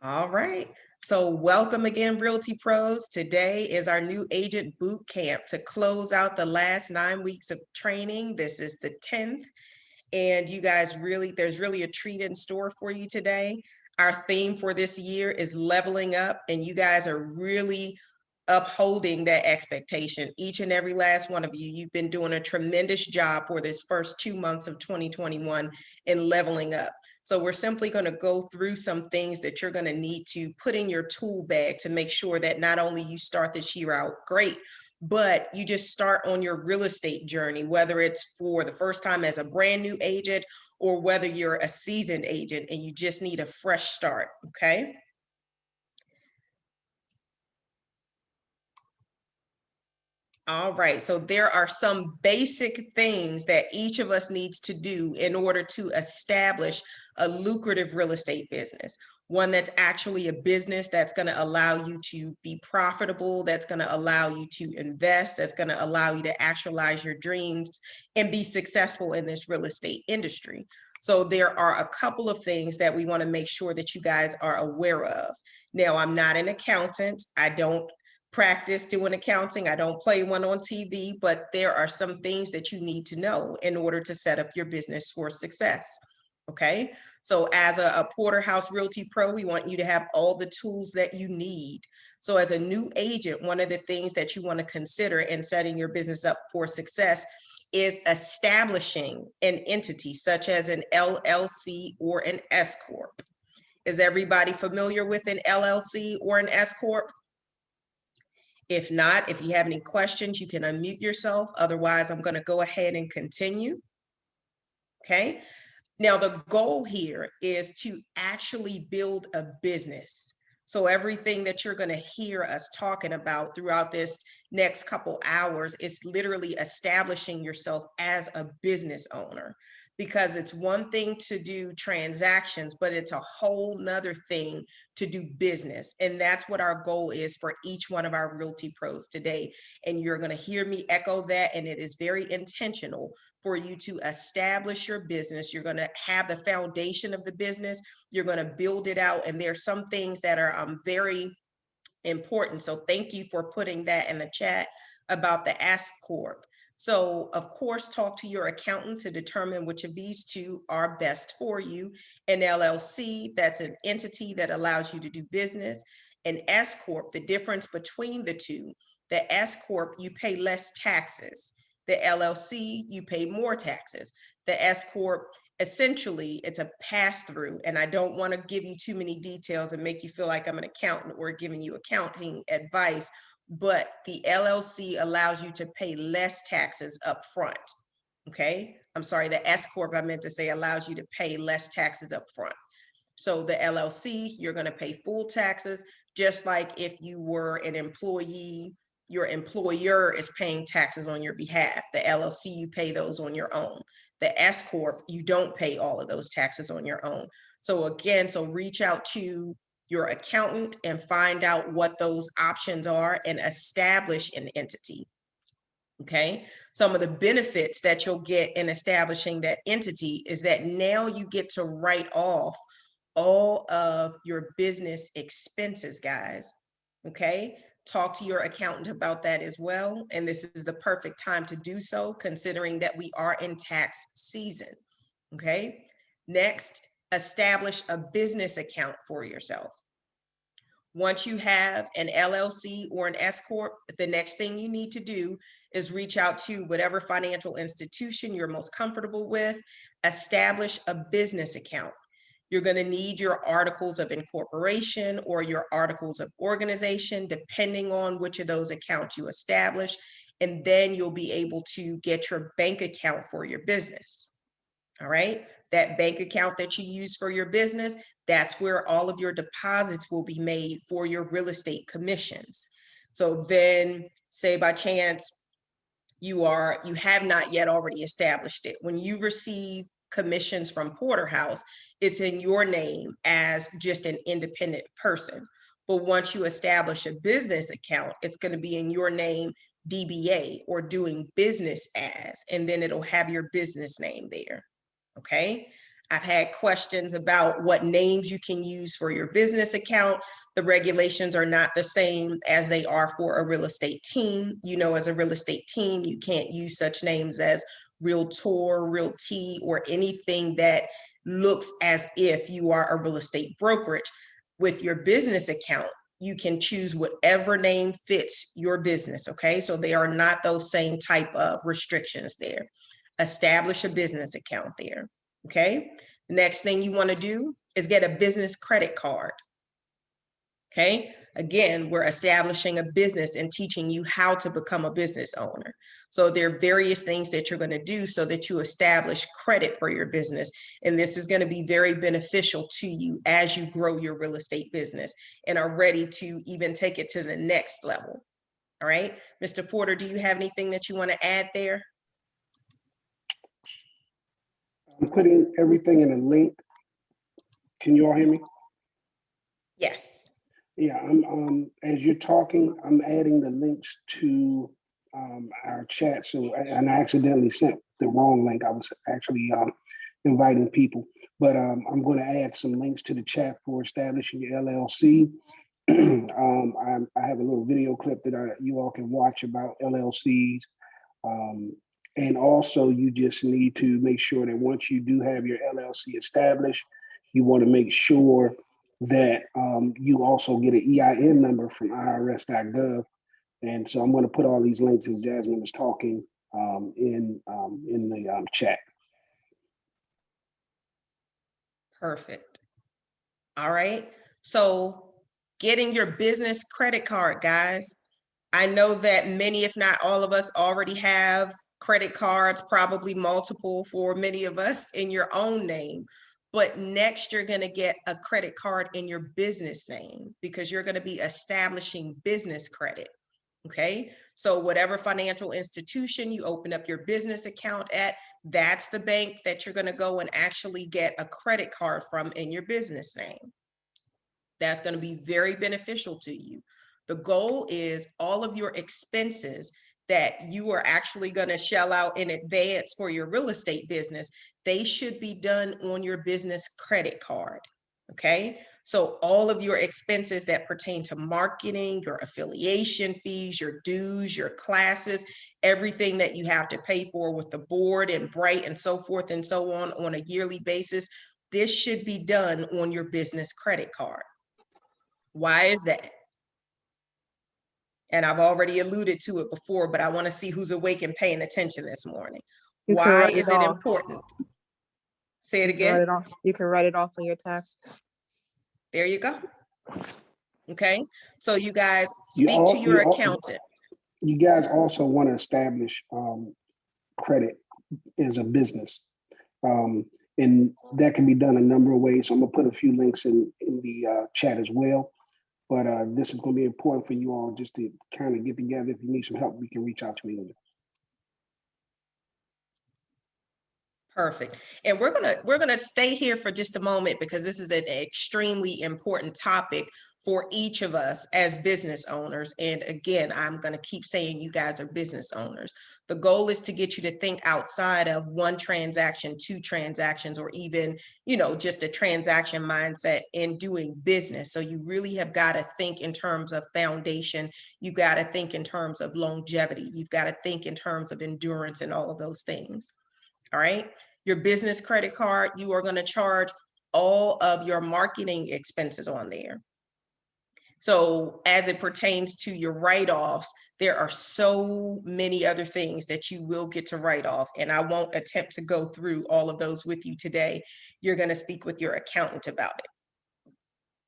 All right. So welcome again, Realty Pros. Today is our new agent boot camp to close out the last 9 weeks of training. This is the 10th. And you guys there's really a treat in store for you today. Our theme for this year is leveling up, and you guys are really upholding that expectation. Each and every last one of you, you've been doing a tremendous job for this first 2 months of 2021 in leveling up. So we're simply going to go through some things that you're going to need to put in your tool bag to make sure that not only you start this year out great, but you just start on your real estate journey, whether it's for the first time as a brand new agent or whether you're a seasoned agent and you just need a fresh start, okay? All right, so there are some basic things that each of us needs to do in order to establish a lucrative real estate business. One that's actually a business that's going to allow you to be profitable, that's going to allow you to invest, that's going to allow you to actualize your dreams and be successful in this real estate industry. So there are a couple of things that we want to make sure that you guys are aware of. Now, I'm not an accountant. I don't practice doing accounting. I don't play one on TV, but there are some things that you need to know in order to set up your business for success. Okay. So as a Porterhouse Realty Pro, we want you to have all the tools that you need. So as a new agent, one of the things that you want to consider in setting your business up for success is establishing an entity such as an LLC or an S Corp. Is everybody familiar with an LLC or an S Corp? If not, if you have any questions, you can unmute yourself. Otherwise, I'm going to go ahead and continue. Okay. Now, the goal here is to actually build a business. So everything that you're going to hear us talking about throughout this next couple hours is literally establishing yourself as a business owner, because it's one thing to do transactions, but it's a whole nother thing to do business. And that's what our goal is for each one of our Realty Pros today. And you're going to hear me echo that. And it is very intentional for you to establish your business. You're going to have the foundation of the business. You're going to build it out. And there's some things that are very important. So thank you for putting that in the chat about the S Corp. So of course, talk to your accountant to determine which of these two are best for you. An LLC, that's an entity that allows you to do business. An S Corp, the difference between the two, the S Corp, you pay less taxes. The LLC, you pay more taxes. The S Corp, essentially, it's a pass-through, and I don't want to give you too many details and make you feel like I'm an accountant or giving you accounting advice, but the LLC allows you to pay less taxes up front. Okay, I'm sorry, the S Corp, I meant to say, allows you to pay less taxes up front. So the LLC, you're going to pay full taxes, just like if you were an employee, your employer is paying taxes on your behalf. The LLC, you pay those on your own. The S Corp, you don't pay all of those taxes on your own. So again, so reach out to your accountant and find out what those options are and establish an entity. Okay, some of the benefits that you'll get in establishing that entity is that now you get to write off all of your business expenses, guys. Okay, talk to your accountant about that as well. And this is the perfect time to do so, considering that we are in tax season. Okay, next, establish a business account for yourself. Once you have an LLC or an S Corp, the next thing you need to do is reach out to whatever financial institution you're most comfortable with, establish a business account. You're going to need your articles of incorporation or your articles of organization, depending on which of those accounts you establish. And then you'll be able to get your bank account for your business. All right. That bank account that you use for your business, that's where all of your deposits will be made for your real estate commissions. So then, say by chance, you have not yet already established it. When you receive commissions from Porterhouse, it's in your name as just an independent person. But once you establish a business account, it's going to be in your name, DBA, or doing business as, and then it'll have your business name there. Okay. I've had questions about what names you can use for your business account. The regulations are not the same as they are for a real estate team. You know, as a real estate team, you can't use such names as Realtor, Realty, or anything that looks as if you are a real estate brokerage. With your business account, you can choose whatever name fits your business, okay? So they are not those same type of restrictions there. Establish a business account there, okay? The next thing you want to do is get a business credit card, okay? Again, we're establishing a business and teaching you how to become a business owner. So there are various things that you're going to do so that you establish credit for your business. And this is going to be very beneficial to you as you grow your real estate business and are ready to even take it to the next level. All right, Mr. Porter, do you have anything that you want to add there? I'm putting everything in a link. Can you all hear me? Yes. Yeah, I'm as you're talking, I'm adding the links to our chat. So, and I accidentally sent the wrong link. I was actually inviting people, but I'm going to add some links to the chat for establishing your LLC. I have a little video clip that you all can watch about LLCs. And also, you just need to make sure that once you do have your LLC established, you want to make sure that you also get an EIN number from IRS.gov. And so I'm going to put all these links as Jasmine was talking in the chat. Perfect. All right. So getting your business credit card, guys. I know that many, if not all of us, already have credit cards, probably multiple for many of us in your own name. But next, you're going to get a credit card in your business name because you're going to be establishing business credit. Okay, so whatever financial institution you open up your business account at, that's the bank that you're going to go and actually get a credit card from in your business name. That's going to be very beneficial to you. The goal is all of your expenses that you are actually going to shell out in advance for your real estate business, they should be done on your business credit card. Okay, so all of your expenses that pertain to marketing, your affiliation fees, your dues, your classes, everything that you have to pay for with the board and Bright and so forth and so on a yearly basis, this should be done on your business credit card. Why is that? And I've already alluded to it before, but I want to see who's awake and paying attention this morning. Why is it important? Say it again. You can write it off on your tax. There you go. Okay, so you guys speak to your accountant. You guys also want to establish credit as a business. And that can be done a number of ways. So I'm gonna put a few links in the chat as well. But this is gonna be important for you all just to kind of get together. If you need some help, we can reach out to me later. Perfect. And we're gonna stay here for just a moment because this is an extremely important topic for each of us as business owners. And again, I'm gonna keep saying you guys are business owners. The goal is to get you to think outside of one transaction, two transactions, or even, you know, just a transaction mindset in doing business. So you really have got to think in terms of foundation. You got to think in terms of longevity. You've got to think in terms of endurance and all of those things. All right, your business credit card, you are going to charge all of your marketing expenses on there. So as it pertains to your write-offs, there are so many other things that you will get to write off, and I won't attempt to go through all of those with you today. You're going to speak with your accountant about it.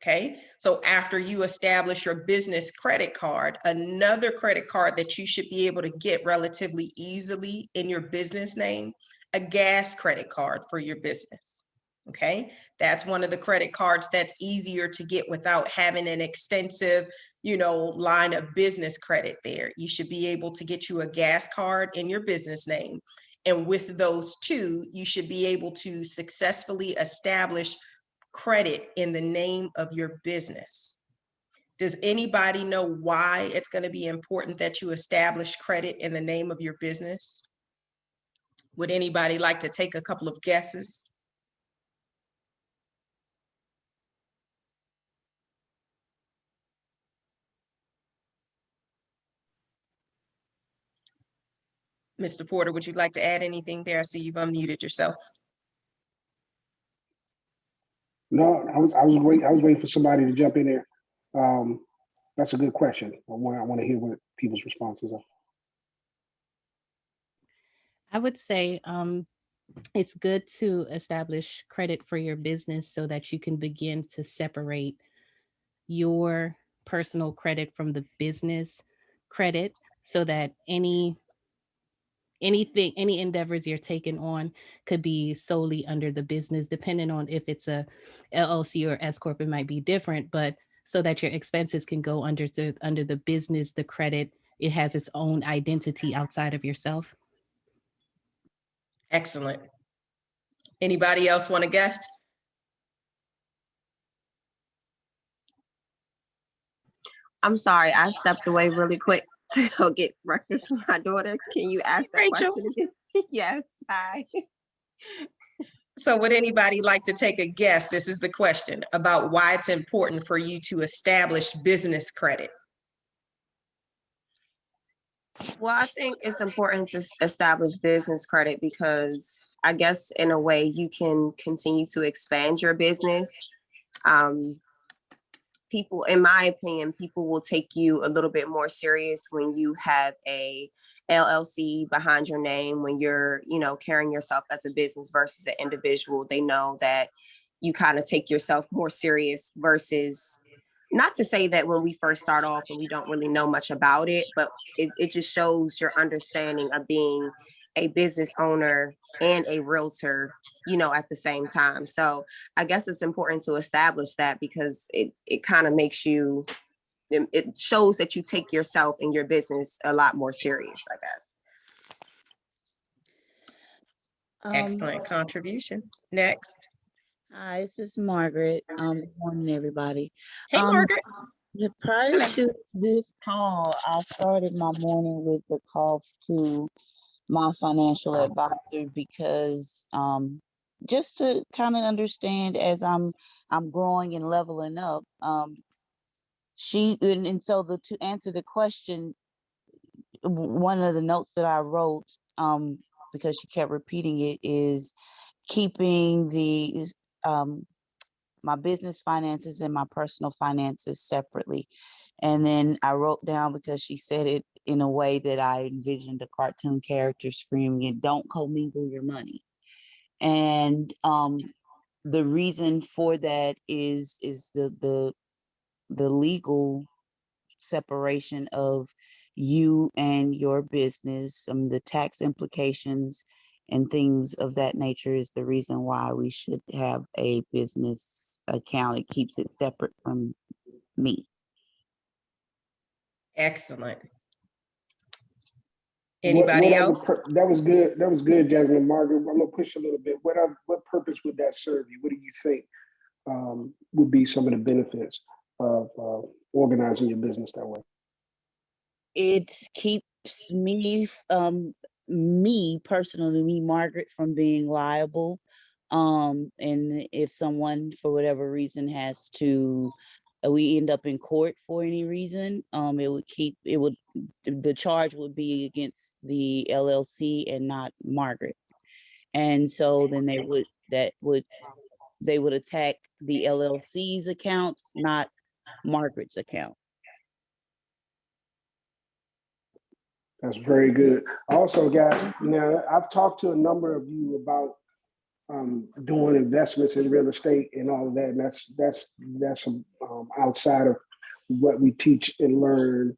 Okay, so after you establish your business credit card, another credit card that you should be able to get relatively easily in your business name, a gas credit card for your business. Okay, that's one of the credit cards that's easier to get without having an extensive, you know, line of business credit there. You should be able to get you a gas card in your business name. And with those two, you should be able to successfully establish credit in the name of your business. Does anybody know why it's going to be important that you establish credit in the name of your business? Would anybody like to take a couple of guesses? Mr. Porter, would you like to add anything there? I see you've unmuted yourself. No, I was waiting for somebody to jump in there. That's a good question. I want to hear what people's responses are. I would say it's good to establish credit for your business so that you can begin to separate your personal credit from the business credit, so that any endeavors you're taking on could be solely under the business, depending on if it's a LLC or S corp, it might be different, but so that your expenses can go under the business, the credit, it has its own identity outside of yourself. Excellent. Anybody else want to guess? I'm sorry, I stepped away really quick to go get breakfast for my daughter. Can you ask that Rachel? question again? Yes, hi. So would anybody like to take a guess? This is the question about why it's important for you to establish business credit. Well, I think it's important to establish business credit because I guess in a way you can continue to expand your business. People, in my opinion, people will take you a little bit more serious when you have a LLC behind your name, when you're, carrying yourself as a business versus an individual. They know that you kind of take yourself more serious versus, not to say that when we first start off and we don't really know much about it, but it just shows your understanding of being a business owner and a realtor, at the same time. So I guess it's important to establish that because it kind of makes you, it shows that you take yourself and your business a lot more serious, I guess. Excellent contribution. Next. Hi, this is Margaret. Good morning, everybody. Hey, Margaret. Prior to this call, I started my morning with the call to my financial advisor because just to kind of understand as I'm growing and leveling up. To answer the question, one of the notes that I wrote, because she kept repeating it, is keeping the my business finances and my personal finances separately. And then I wrote down, because she said it in a way that I envisioned a cartoon character screaming it, "Don't commingle your money." And the reason for that is the legal separation of you and your business. The tax implications and things of that nature is the reason why we should have a business account. It keeps it separate from me. Excellent. Anybody else? That was good. That was good, Jasmine. Margaret, I'm gonna push a little bit. What purpose would that serve you? What do you think would be some of the benefits of organizing your business that way? It keeps me personally, Margaret, from being liable. And if someone for whatever reason has to, we end up in court for any reason, the charge would be against the LLC and not Margaret. And so then they would attack the LLC's account, not Margaret's account. That's very good. Also, guys, now I've talked to a number of you about doing investments in real estate and all of that, and that's outside of what we teach and learn.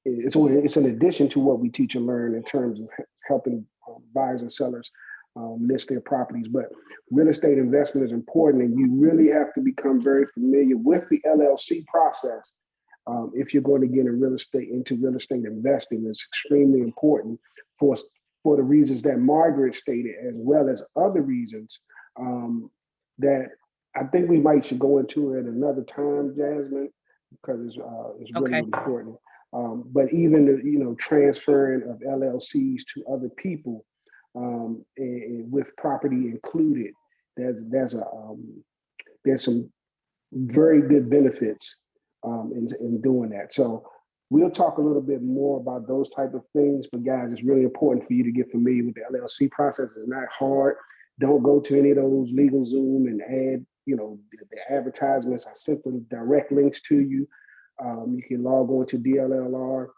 It's an addition to what we teach and learn in terms of helping buyers and sellers list their properties. But real estate investment is important, and you really have to become very familiar with the LLC process. If you're going to get into real estate investing, it's extremely important for the reasons that Margaret stated, as well as other reasons that I think we should go into at another time, Jasmine, because it's really important. But even transferring of LLCs to other people and with property included, there's some very good benefits in doing that. So We'll talk a little bit more about those type of things, but guys, it's really important for you to get familiar with the LLC process. It's not hard. Don't go to any of those LegalZoom and add, the advertisements. I sent them direct links to you. You can log on to DLLR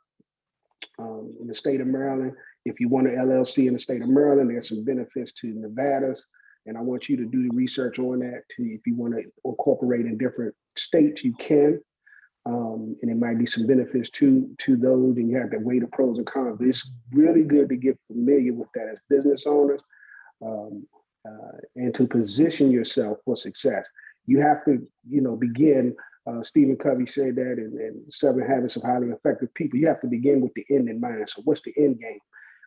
in the state of Maryland. If you want an LLC in the state of Maryland, there's some benefits to Nevada's. And I want you to do the research on that. If you want to incorporate in different states, you can. And it might be some benefits to those, and you have to weigh the pros and cons. But it's really good to get familiar with that as business owners, and to position yourself for success. You have to, begin. Stephen Covey said that in 7 Habits of Highly Effective People. You have to begin with the end in mind. So what's the end game?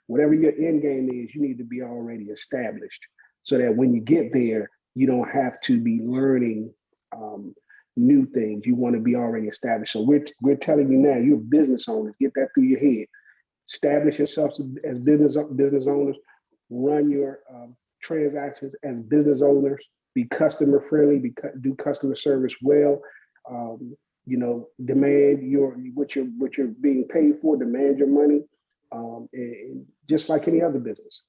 Whatever your end game is, you need to be already established so that when you get there, you don't have to be learning new things. You want to be already established. So we're telling you now, you're business owners, get that through your head. Establish yourselves as business owners. Run your transactions as business owners. Be customer friendly. Do customer service well. Demand what you're being paid for. Demand your money, and just like any other business.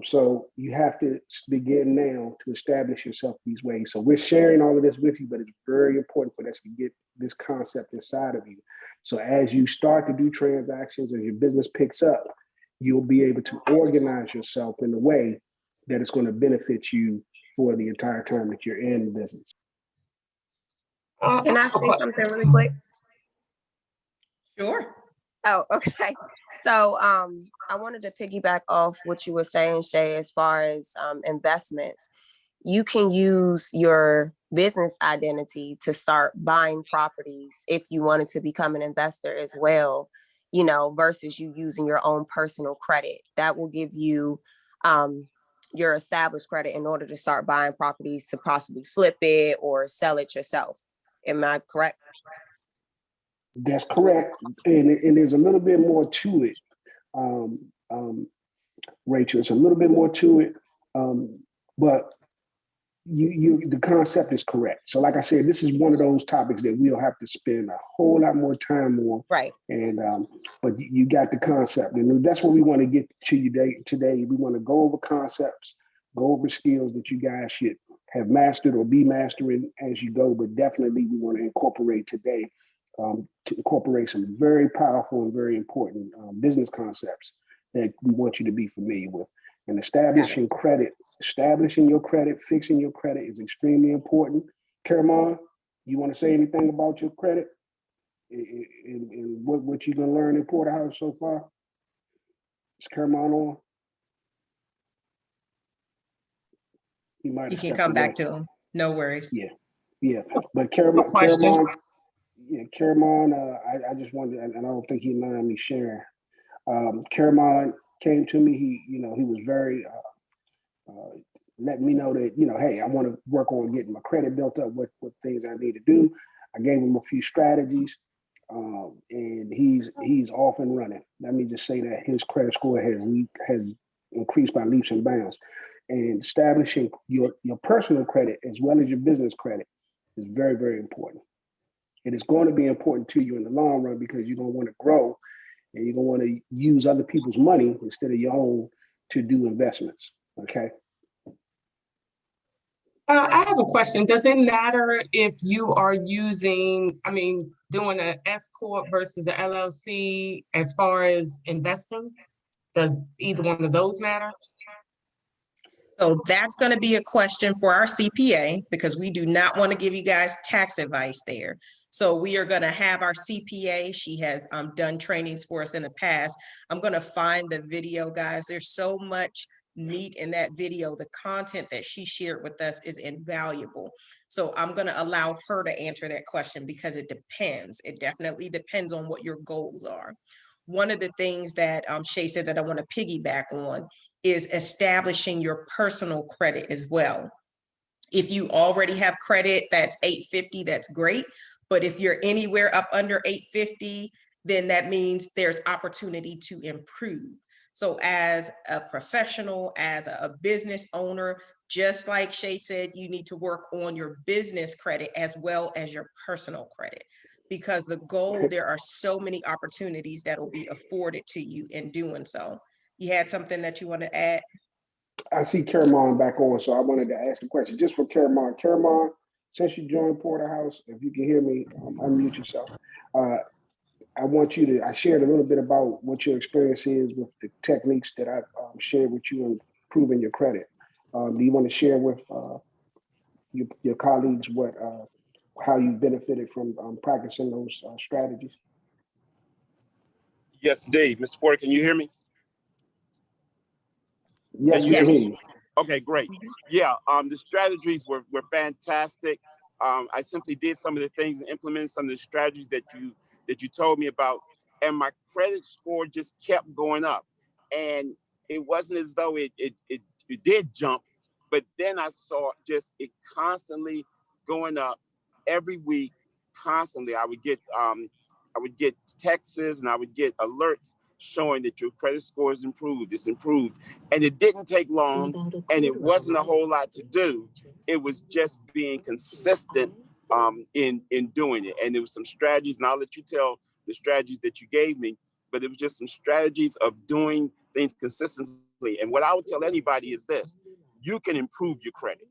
So you have to begin now to establish yourself these ways. So we're sharing all of this with you, but it's very important for us to get this concept inside of you. So as you start to do transactions and your business picks up, you'll be able to organize yourself in a way that it's going to benefit you for the entire time that you're in business. Can I say something really quick? Sure. Oh, okay. So I wanted to piggyback off what you were saying, Shay, as far as investments. You can use your business identity to start buying properties if you wanted to become an investor as well, versus you using your own personal credit. That will give you your established credit in order to start buying properties to possibly flip it or sell it yourself. Am I correct? That's correct. And there's a little bit more to it, Rachel. It's a little bit more to it, but the concept is correct. So like I said, this is one of those topics that we'll have to spend a whole lot more time on. Right. And but you got the concept. And that's what we want to get to you today. We want to go over concepts, go over skills that you guys should have mastered or be mastering as you go. But definitely we want to incorporate today to incorporate some very powerful and very important business concepts that we want you to be familiar with. And establishing your credit, fixing your credit is extremely important. Karamon, you want to say anything about your credit and what you're going to learn in Porterhouse so far? Is Karamon on? You can come back to him. No worries. Yeah. But Karamon, I just wanted, and I don't think he minded me sharing. Karamon came to me. He was very letting me know that, hey, I want to work on getting my credit built up, what things I need to do. I gave him a few strategies, and he's off and running. Let me just say that his credit score has increased by leaps and bounds. And establishing your personal credit as well as your business credit is very, very important. It is going to be important to you in the long run because you're going to want to grow and you're going to want to use other people's money instead of your own to do investments. Okay. I have a question. Does it matter if you are doing an S Corp versus an LLC as far as investing? Does either one of those matter? So that's going to be a question for our CPA because we do not want to give you guys tax advice there. So we are going to have our CPA. She has done trainings for us in the past. I'm going to find the video, guys. There's so much meat in that video. The content that she shared with us is invaluable. So I'm going to allow her to answer that question because it depends. It definitely depends on what your goals are. One of the things that Shay said that I want to piggyback on is establishing your personal credit as well. If you already have credit that's 850, that's great. But if you're anywhere up under 850, then that means there's opportunity to improve. So as a professional, as a business owner, just like Shay said, you need to work on your business credit as well as your personal credit. because the goal, there are so many opportunities that will be afforded to you in doing so. You had something that you want to add? I see Caramon back on, so I wanted to ask a question just for Caramon. Caramon, since you joined Porterhouse, if you can hear me, unmute yourself. I want you to, I shared a little bit about what your experience is with the techniques that I shared with you in improving your credit. Do you want to share with your colleagues what how you benefited from practicing those strategies? Yes, indeed. Mr. Porter, can you hear me? Yes, we can hear you. Okay, great. Yeah, the strategies were fantastic. I simply did some of the things and implemented some of the strategies that you told me about, and my credit score just kept going up. And it wasn't as though it did jump, but then I saw just it constantly going up every week. Constantly, I would get texts and I would get alerts showing that your credit score is improved. It's improved. And it didn't take long, and it wasn't a whole lot to do. It was just being consistent in doing it. And there was some strategies, and I'll let you tell the strategies that you gave me, but it was just some strategies of doing things consistently. And what I would tell anybody is this: you can improve your credit.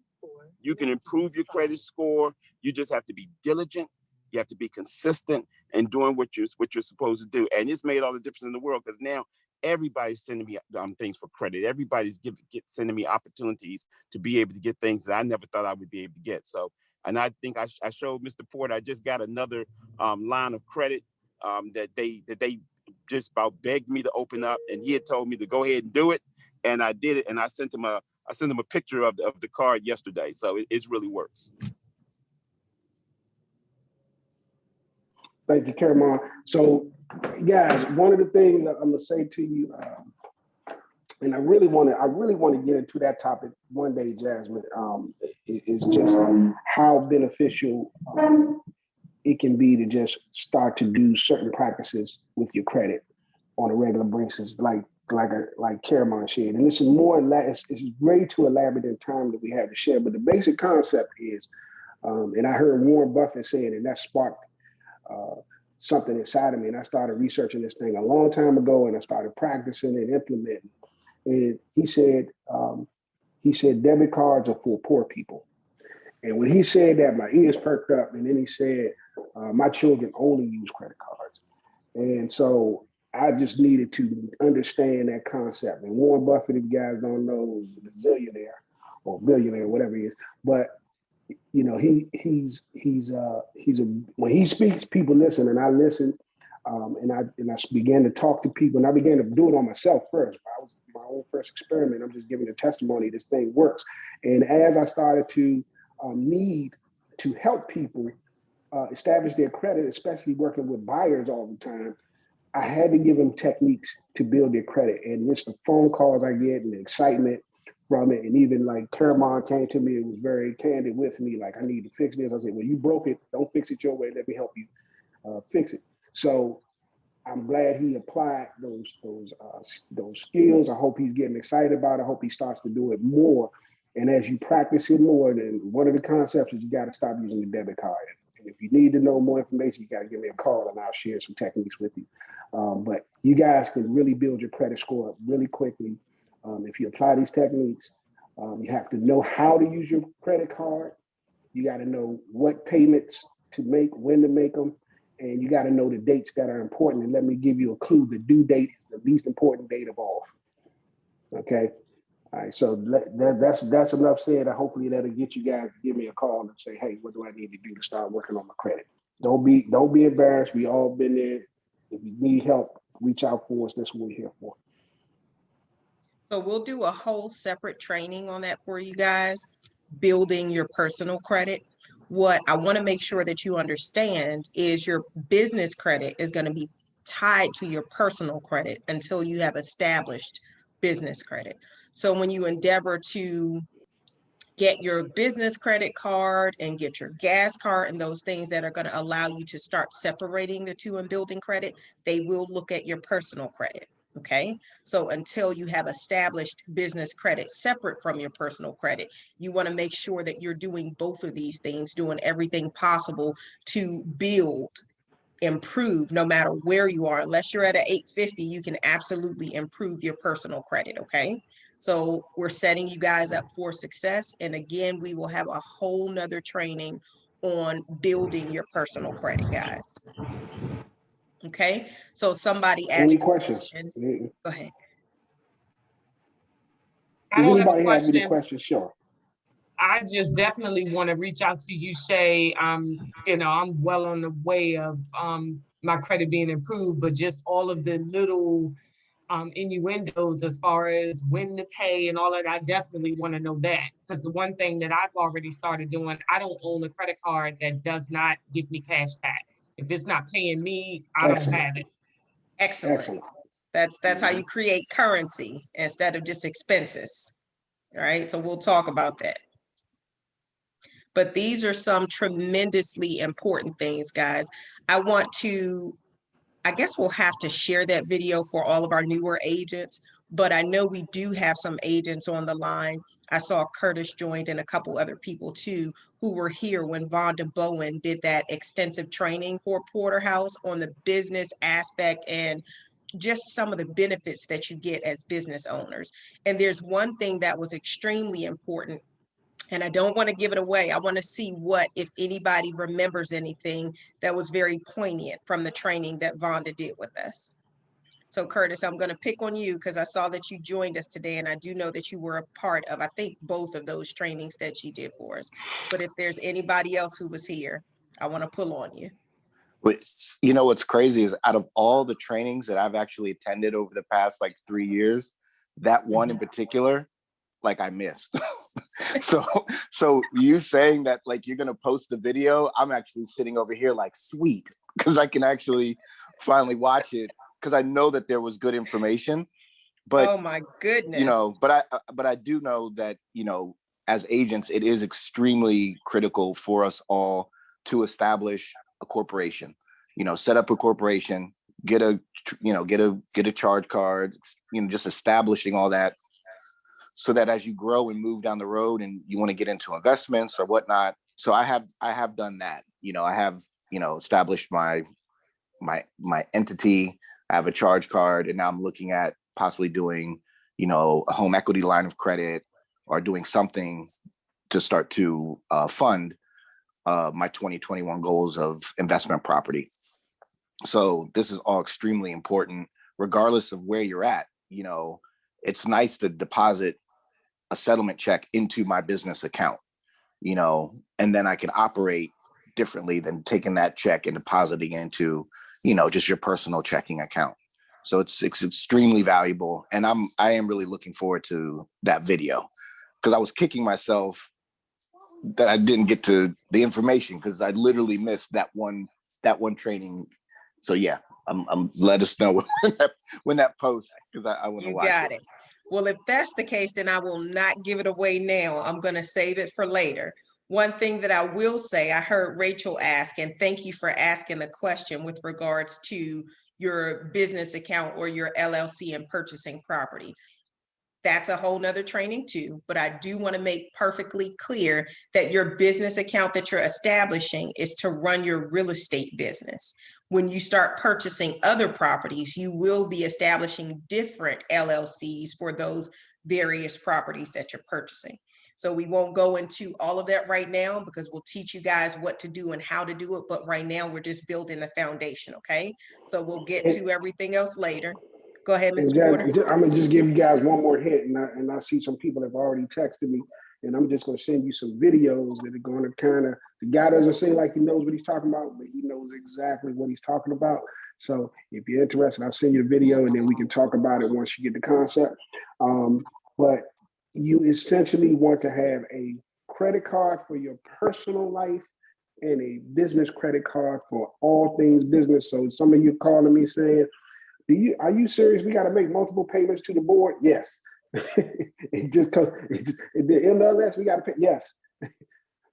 You can improve your credit score. You just have to be diligent. You have to be consistent in doing what you're supposed to do. And it's made all the difference in the world, because now everybody's sending me things for credit. Everybody's sending me opportunities to be able to get things that I never thought I would be able to get. So, and I think I showed Mr. Porter, I just got another line of credit that they just about begged me to open up, and he had told me to go ahead and do it, and I did it. And I sent him a picture of the card yesterday. So it really works. Thank you, Caramon. So, guys, one of the things I'm gonna say to you, and I really want to get into that topic one day, Jasmine, is just how beneficial it can be to just start to do certain practices with your credit on a regular basis, like Caramon shared. And this is it's way too elaborate in time that we have to share. But the basic concept is, and I heard Warren Buffett say it, and that sparked something inside of me, and I started researching this thing a long time ago, and I started practicing and implementing. And he said debit cards are for poor people. And when he said that, my ears perked up. And then he said, my children only use credit cards. And so I just needed to understand that concept. And Warren Buffett, if you guys don't know, is a zillionaire or billionaire, whatever he is. But you know, when he speaks, people listen, and I listen, and I began to talk to people, and I began to do it on myself first. I was my own first experiment. I'm just giving a testimony. This thing works. And as I started to need to help people establish their credit, especially working with buyers all the time, I had to give them techniques to build their credit. And it's the phone calls I get and the excitement from it. And even like Caramon came to me and was very candid with me, like, I need to fix this. I said, well, you broke it. Don't fix it your way. Let me help you fix it. So I'm glad he applied those skills. I hope he's getting excited about it. I hope he starts to do it more. And as you practice it more, then one of the concepts is you got to stop using the debit card. And if you need to know more information, you got to give me a call and I'll share some techniques with you. But you guys can really build your credit score up really quickly. If you apply these techniques, you have to know how to use your credit card. You got to know what payments to make, when to make them, and you got to know the dates that are important. And let me give you a clue: the due date is the least important date of all. Okay. All right. So that's enough said. Hopefully that'll get you guys to give me a call and say, hey, what do I need to do to start working on my credit? Don't be embarrassed. We all been there. If you need help, reach out for us. That's what we're here for. So we'll do a whole separate training on that for you guys, building your personal credit. What I want to make sure that you understand is your business credit is going to be tied to your personal credit until you have established business credit. So when you endeavor to get your business credit card and get your gas card and those things that are going to allow you to start separating the two and building credit, they will look at your personal credit. Okay, so until you have established business credit separate from your personal credit, you want to make sure that you're doing both of these things, doing everything possible to build improve no matter where you are. Unless you're at an 850, you can absolutely improve your personal credit, okay? So we're setting you guys up for success. And again, we will have a whole nother training on building your personal credit, guys. Okay, so somebody asked Any a questions? question. Does Go ahead. I don't have a anybody have any question. questions? Sure. I just definitely want to reach out to you, Shay. You know, I'm well on the way of my credit being improved, but just all of the little innuendos as far as when to pay and all that, I definitely want to know that. Because the one thing that I've already started doing, I don't own a credit card that does not give me cash back. If it's not paying me, I don't Excellent. have it. Excellent. Excellent. That's how you create currency instead of just expenses. All right, so we'll talk about that. But these are some tremendously important things, guys. I guess we'll have to share that video for all of our newer agents, but I know we do have some agents on the line. I saw Curtis joined and a couple other people too, who were here when Vonda Bowen did that extensive training for Porterhouse on the business aspect and just some of the benefits that you get as business owners. And there's one thing that was extremely important, and I don't want to give it away. I want to see if anybody remembers anything that was very poignant from the training that Vonda did with us. So Curtis, I'm going to pick on you because I saw that you joined us today, and I do know that you were a part of, I think, both of those trainings that you did for us. But if there's anybody else who was here, I want to pull on you. But you know what's crazy is out of all the trainings that I've actually attended over the past like 3 years, that one in particular, like I missed. so you saying that like you're gonna post the video, I'm actually sitting over here like sweet because I can actually finally watch it because I know that there was good information. But oh my goodness, you know, but I do know that, you know, as agents, it is extremely critical for us all to establish a corporation, you know, set up a corporation, get a charge card, you know, just establishing all that so that as you grow and move down the road and you want to get into investments or whatnot. So I have done that, you know, I have, you know, established my entity. I have a charge card, and now I'm looking at possibly doing, you know, a home equity line of credit or doing something to start to fund my 2021 goals of investment property. So this is all extremely important, regardless of where you're at. You know, it's nice to deposit a settlement check into my business account, you know, and then I can operate differently than taking that check and depositing into, you know, just your personal checking account. So it's extremely valuable. And I am really looking forward to that video because I was kicking myself that I didn't get to the information because I literally missed that one training. So yeah, I'm let us know when that posts because I want to watch it. You got it. Well, if that's the case, then I will not give it away now. I'm going to save it for later. One thing that I will say, I heard Rachel ask, and thank you for asking the question with regards to your business account or your LLC and purchasing property. That's a whole nother training too, but I do want to make perfectly clear that your business account that you're establishing is to run your real estate business. When you start purchasing other properties, you will be establishing different LLCs for those various properties that you're purchasing. So we won't go into all of that right now because we'll teach you guys what to do and how to do it. But right now we're just building a foundation, okay? So we'll get to everything else later. Go ahead, Mr. Porter. I'm gonna just give you guys one more hint, and I see some people have already texted me, and I'm just gonna send you some videos that are gonna kind of, the guy doesn't seem like he knows what he's talking about, but he knows exactly what he's talking about. So if you're interested, I'll send you the video and then we can talk about it once you get the concept. But you essentially want to have a credit card for your personal life and a business credit card for all things business. So some of you calling me saying, are you serious? We got to make multiple payments to the board? Yes. It just the MLS, we got to pay. Yes.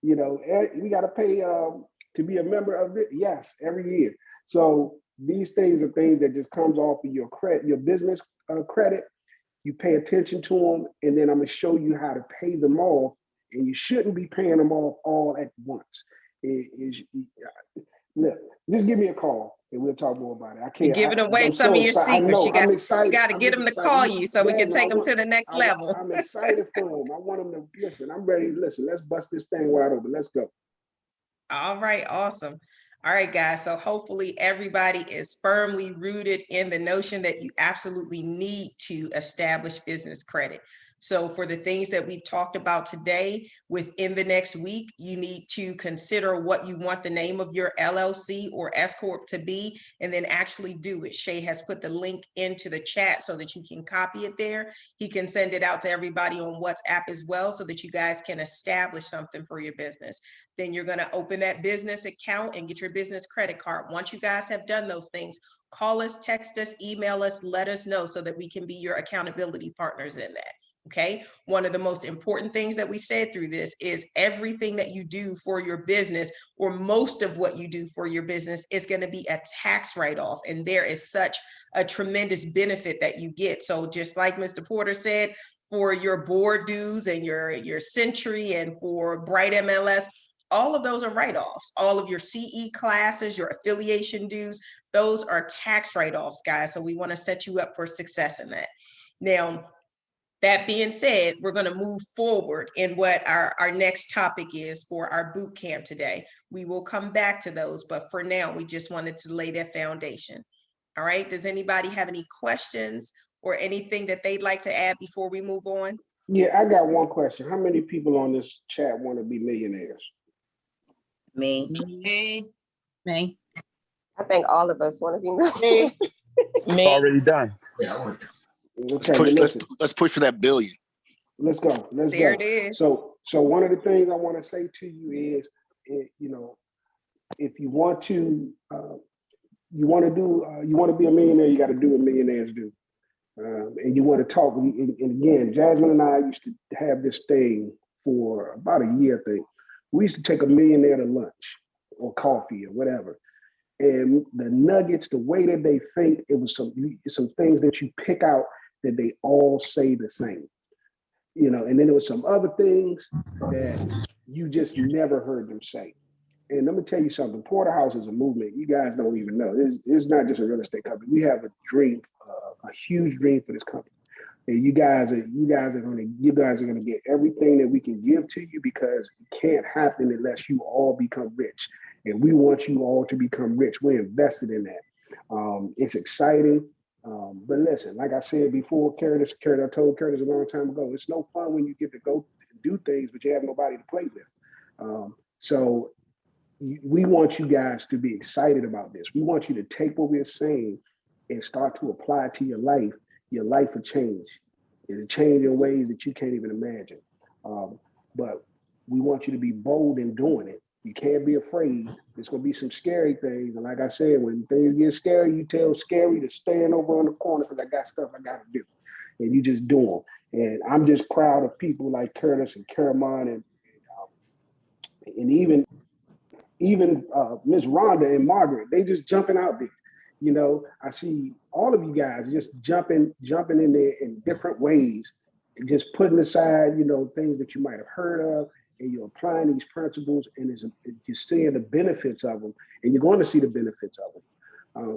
You know, we got to pay to be a member of it. Yes, every year. So these things are things that just comes off of your credit, your business credit. You pay attention to them, and then I'm gonna show you how to pay them off. And you shouldn't be paying them off all at once. Look, just give me a call and we'll talk more about it. I You're can't. giving away I'm some so of your excited. I secrets. know. You got, I'm excited. got to I'm get just them to excited. call you so we can Jasmine, take them to the next level. I'm excited for them. I want them to listen. I'm ready to listen. Let's bust this thing wide open. Let's go. All right, awesome. All right, guys. So hopefully everybody is firmly rooted in the notion that you absolutely need to establish business credit. So for the things that we've talked about today, within the next week, you need to consider what you want the name of your LLC or S Corp to be, and then actually do it. Shay has put the link into the chat so that you can copy it there. He can send it out to everybody on WhatsApp as well so that you guys can establish something for your business. Then you're going to open that business account and get your business credit card. Once you guys have done those things, call us, text us, email us, let us know so that we can be your accountability partners in that. Okay. One of the most important things that we said through this is everything that you do for your business, or most of what you do for your business, is going to be a tax write-off. And there is such a tremendous benefit that you get. So just like Mr. Porter said, for your board dues and your Century and for Bright MLS, all of those are write-offs. All of your CE classes, your affiliation dues, those are tax write-offs, guys. So we want to set you up for success in that. Now, that being said, we're going to move forward in what our next topic is for our boot camp today. We will come back to those, but for now, we just wanted to lay that foundation. All right. Does anybody have any questions or anything that they'd like to add before we move on? Yeah, I got one question. How many people on this chat want to be millionaires? Me. Me. I think all of us want to be Me. Already done. Okay, Let's push for that billion. Let's go. Let's There go. it is. So one of the things I want to say to you is, you know, if you want to be a millionaire, you got to do what millionaires do. And you want to talk. And again, Jasmine and I used to have this thing for about a year, I think. We used to take a millionaire to lunch or coffee or whatever. And the nuggets, the way that they think, it was some things that you pick out that they all say the same. You know, and then there was some other things that you just never heard them say. And let me tell you something, Porterhouse is a movement. You guys don't even know. It's not just a real estate company. We have a dream, a huge dream for this company. And you guys are gonna get everything that we can give to you, because it can't happen unless you all become rich. And we want you all to become rich. We're invested in that. It's exciting. But listen, like I said before, Curtis, I told Curtis a long time ago, it's no fun when you get to go do things, but you have nobody to play with. So we want you guys to be excited about this. We want you to take what we're saying and start to apply it to your life. Your life will change. It'll change in ways that you can't even imagine. But we want you to be bold in doing it. You can't be afraid. There's going to be some scary things. And like I said, when things get scary, you tell Scary to stand over on the corner because I got stuff I got to do. And you just do them. And I'm just proud of people like Curtis and Caramon and even Miss Rhonda and Margaret. They just jumping out there. You know, I see all of you guys just jumping in there in different ways and just putting aside, you know, things that you might have heard of, and you're applying these principles, and you're seeing the benefits of them, and you're going to see the benefits of them.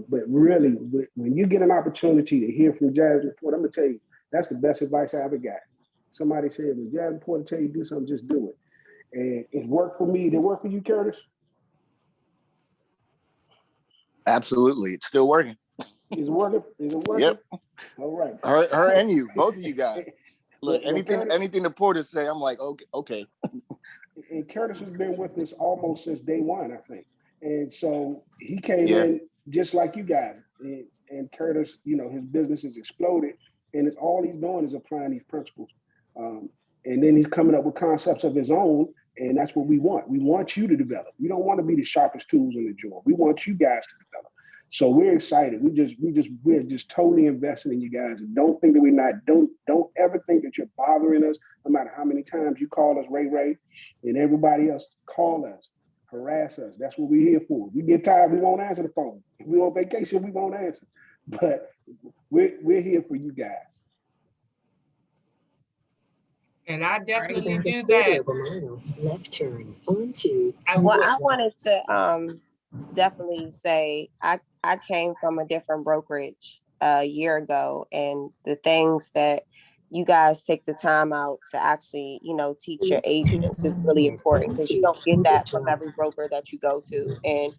But really, when you get an opportunity to hear from Jasmine Porter, I'm gonna tell you, that's the best advice I ever got. Somebody said, when Jasmine Porter tell you to do something, just do it. And it worked for me. Did it work for you, Curtis? Absolutely. It's still working. Is it working? Is it working? Yep. All right. Her and you, both of you guys. Look, Well, anything the Porter say, I'm like, okay. And Curtis has been with us almost since day one, I think. And so he came in just like you guys. And Curtis, you know, his business has exploded, and it's all he's doing is applying these principles. And then he's coming up with concepts of his own, and that's what we want. We want you to develop. We don't want to be the sharpest tools in the drawer. We want you guys to develop. So we're excited. We're just totally invested in you guys. And don't think that we're not. Don't ever think that you're bothering us. No matter how many times you call us Ray, and everybody else, call us, harass us. That's what we're here for. We get tired, we won't answer the phone. If we're on vacation, we won't answer. But we're here for you guys. And I definitely do that. Well, I wanted to definitely say I came from a different brokerage a year ago, and the things that you guys take the time out to actually, teach your agents is really important because you don't get that from every broker that you go to. And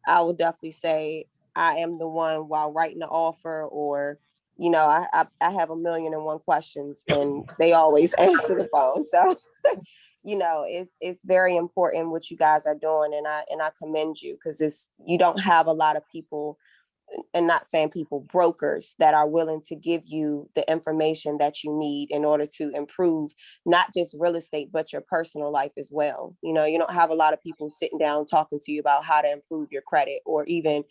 I would definitely say I am the one while writing the offer, or I have 1,000,001 questions, and they always answer the phone. So it's very important what you guys are doing, and I commend you, because you don't have a lot of people, and not saying people, brokers that are willing to give you the information that you need in order to improve not just real estate, but your personal life as well. You don't have a lot of people sitting down talking to you about how to improve your credit, or even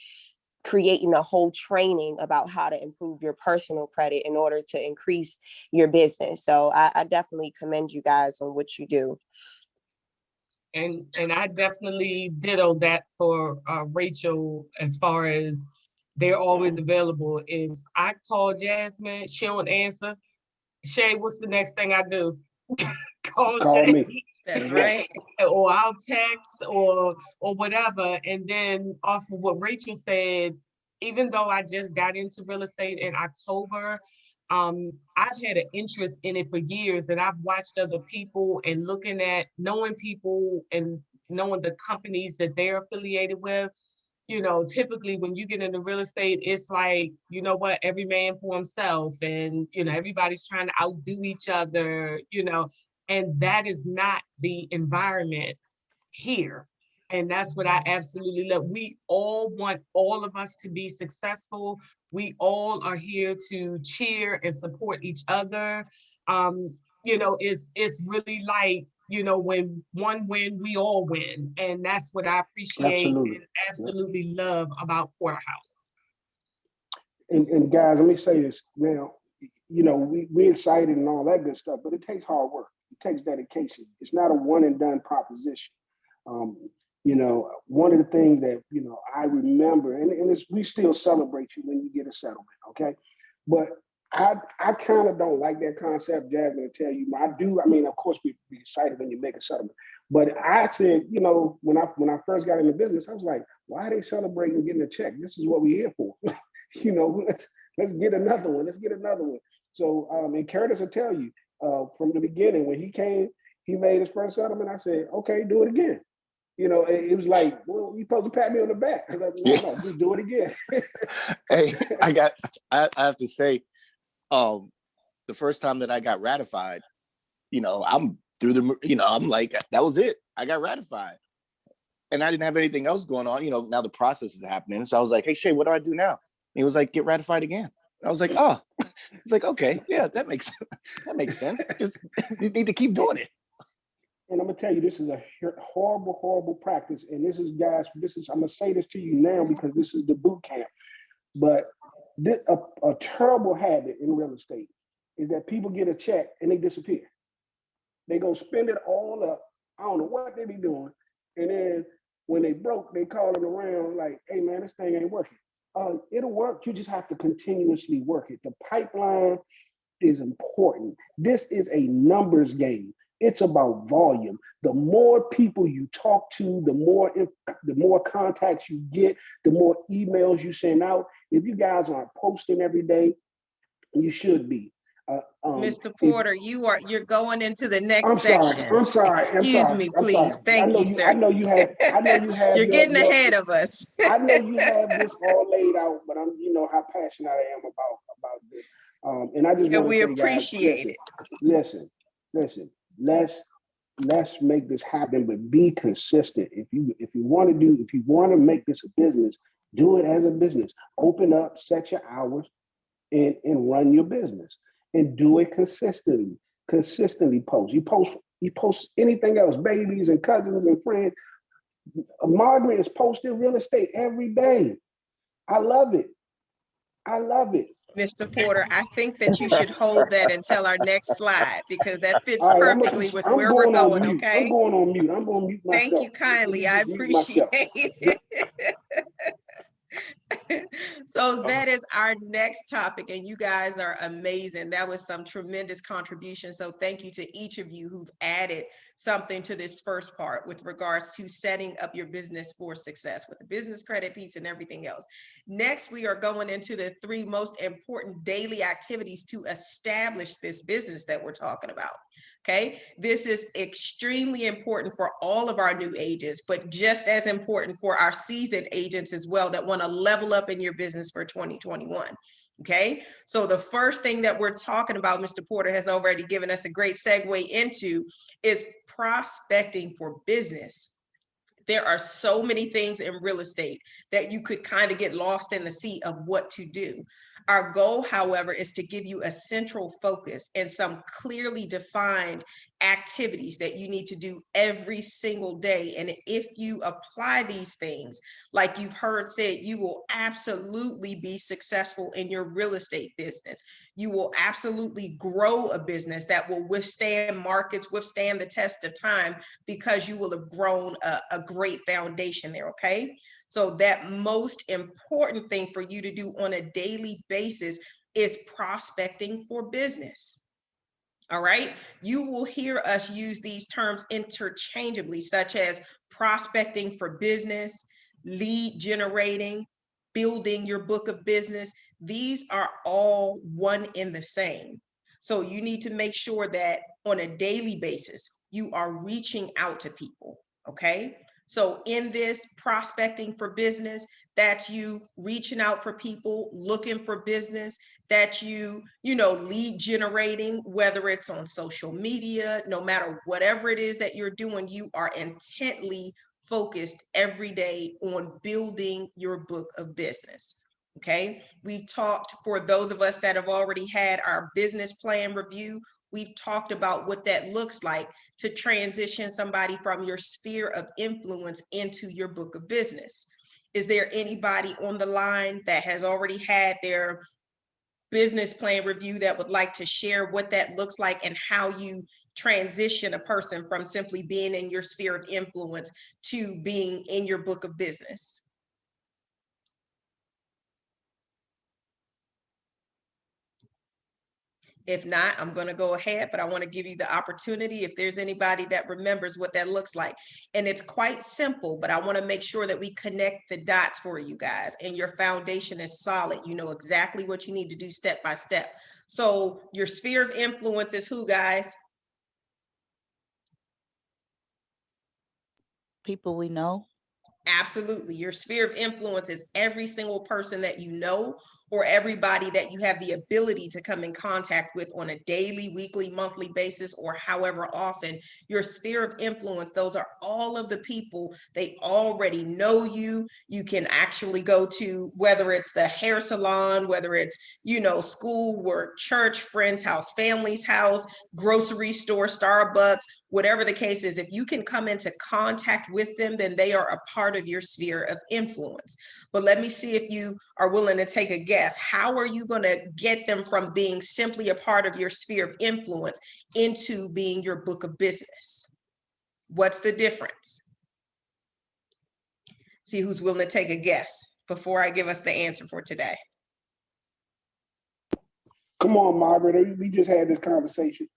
creating a whole training about how to improve your personal credit in order to increase your business. So I definitely commend you guys on what you do. And I definitely ditto that for Rachel, as far as they're always available. If I call Jasmine, she don't answer. Shay, what's the next thing I do? Call Call Shay. me. That's right. Or I'll text or whatever. And then off of what Rachel said, even though I just got into real estate in October, I've had an interest in it for years, and I've watched other people and knowing people and knowing the companies that they're affiliated with. Typically when you get into real estate, it's like, every man for himself, and, everybody's trying to outdo each other, and that is not the environment here. And that's what I absolutely love. We all want all of us to be successful. We all are here to cheer and support each other. It's really like, when one win, we all win. And that's what I appreciate and absolutely love about Porterhouse. And guys, let me say this now. We're excited and all that good stuff, but it takes hard work. It takes dedication. It's not a one and done proposition. One of the things that, I remember, and we still celebrate you when you get a settlement, okay? But I kind of don't like that concept, Jasmine, to tell you. I do. I mean, of course, we're excited when you make a settlement. But I said, when I first got into business, I was like, why are they celebrating getting a check? This is what we're here for. Let's get another one. Let's get another one. So, and Curtis will tell you, from the beginning, when he came, he made his first settlement. I said, okay, do it again. It was like, well, you're supposed to pat me on the back. I was like, no, just do it again. Hey, I have to say, the first time that I got ratified, I'm through I'm like, that was it. I got ratified. And I didn't have anything else going on. Now the process is happening. So I was like, hey, Shay, what do I do now? And he was like, get ratified again. I was like, oh, it's like, okay, yeah, that makes sense. Just you need to keep doing it. And I'm gonna tell you, this is a horrible, horrible practice. And this is, guys, I'm gonna say this to you now because this is the boot camp. But a terrible habit in real estate is that people get a check and they disappear. They go spend it all up. I don't know what they be doing. And then when they broke, they calling around like, hey man, this thing ain't working. It'll work. You just have to continuously work it. The pipeline is important. This is a numbers game. It's about volume. The more people you talk to, the more contacts you get, the more emails you send out. If you guys aren't posting every day, you should be. Mr. Porter, you're going into the next section. I'm sorry. Excuse me, please. Thank you, sir. I know you have. You're getting ahead of us. I know you have this all laid out, but you know how passionate I am about this. And I just want to say, appreciate it. Listen. Let's make this happen, but be consistent. If you want to make this a business, do it as a business. Open up, set your hours, and run your business. And do it consistently. Consistently post. You post anything else, babies and cousins and friends. Margaret is posting real estate every day. I love it. Mr. Porter, I think that you should hold that until our next slide because that fits right, perfectly with where we're going, okay? I'm going on mute. I'm going to mute myself. Thank you kindly. I appreciate it. So that is our next topic, and you guys are amazing. That was some tremendous contribution. So thank you to each of you who've added something to this first part with regards to setting up your business for success with the business credit piece and everything else. Next, we are going into the 3 most important daily activities to establish this business that we're talking about. Okay, this is extremely important for all of our new agents, but just as important for our seasoned agents as well that want to level up in your business for 2021. Okay, so the first thing that we're talking about, Mr. Porter has already given us a great segue into, is prospecting for business. There are so many things in real estate that you could kind of get lost in the sea of what to do. Our goal, however, is to give you a central focus and some clearly defined activities that you need to do every single day. And if you apply these things, like you've heard said, you will absolutely be successful in your real estate business. You will absolutely grow a business that will withstand markets, withstand the test of time, because you will have grown a great foundation there, okay? So that most important thing for you to do on a daily basis is prospecting for business. All right, you will hear us use these terms interchangeably, such as prospecting for business, lead generating, building your book of business. These are all one in the same. So you need to make sure that on a daily basis, you are reaching out to people, okay? So in this prospecting for business, that's you reaching out for people, looking for business, that you lead generating, whether it's on social media, no matter whatever it is that you're doing, you are intently focused every day on building your book of business. Okay, we've talked, for those of us that have already had our business plan review, we've talked about what that looks like to transition somebody from your sphere of influence into your book of business. Is there anybody on the line that has already had their business plan review that would like to share what that looks like and how you transition a person from simply being in your sphere of influence to being in your book of business? If not, I'm going to go ahead, but I want to give you the opportunity if there's anybody that remembers what that looks like. And it's quite simple, but I want to make sure that we connect the dots for you guys and your foundation is solid. You know exactly what you need to do step by step. So your sphere of influence is who, guys? People we know. Absolutely. Your sphere of influence is every single person that you know, or everybody that you have the ability to come in contact with on a daily, weekly, monthly basis, or however often. Your sphere of influence, those are all of the people, they already know you. You can actually go to, whether it's the hair salon, whether it's, school, work, church, friend's house, family's house, grocery store, Starbucks, whatever the case is. If you can come into contact with them, then they are a part of your sphere of influence. But let me see if you are willing to take a guess. How are you going to get them from being simply a part of your sphere of influence into being your book of business? What's the difference? See who's willing to take a guess before I give us the answer for today. Come on, Margaret. We just had this conversation.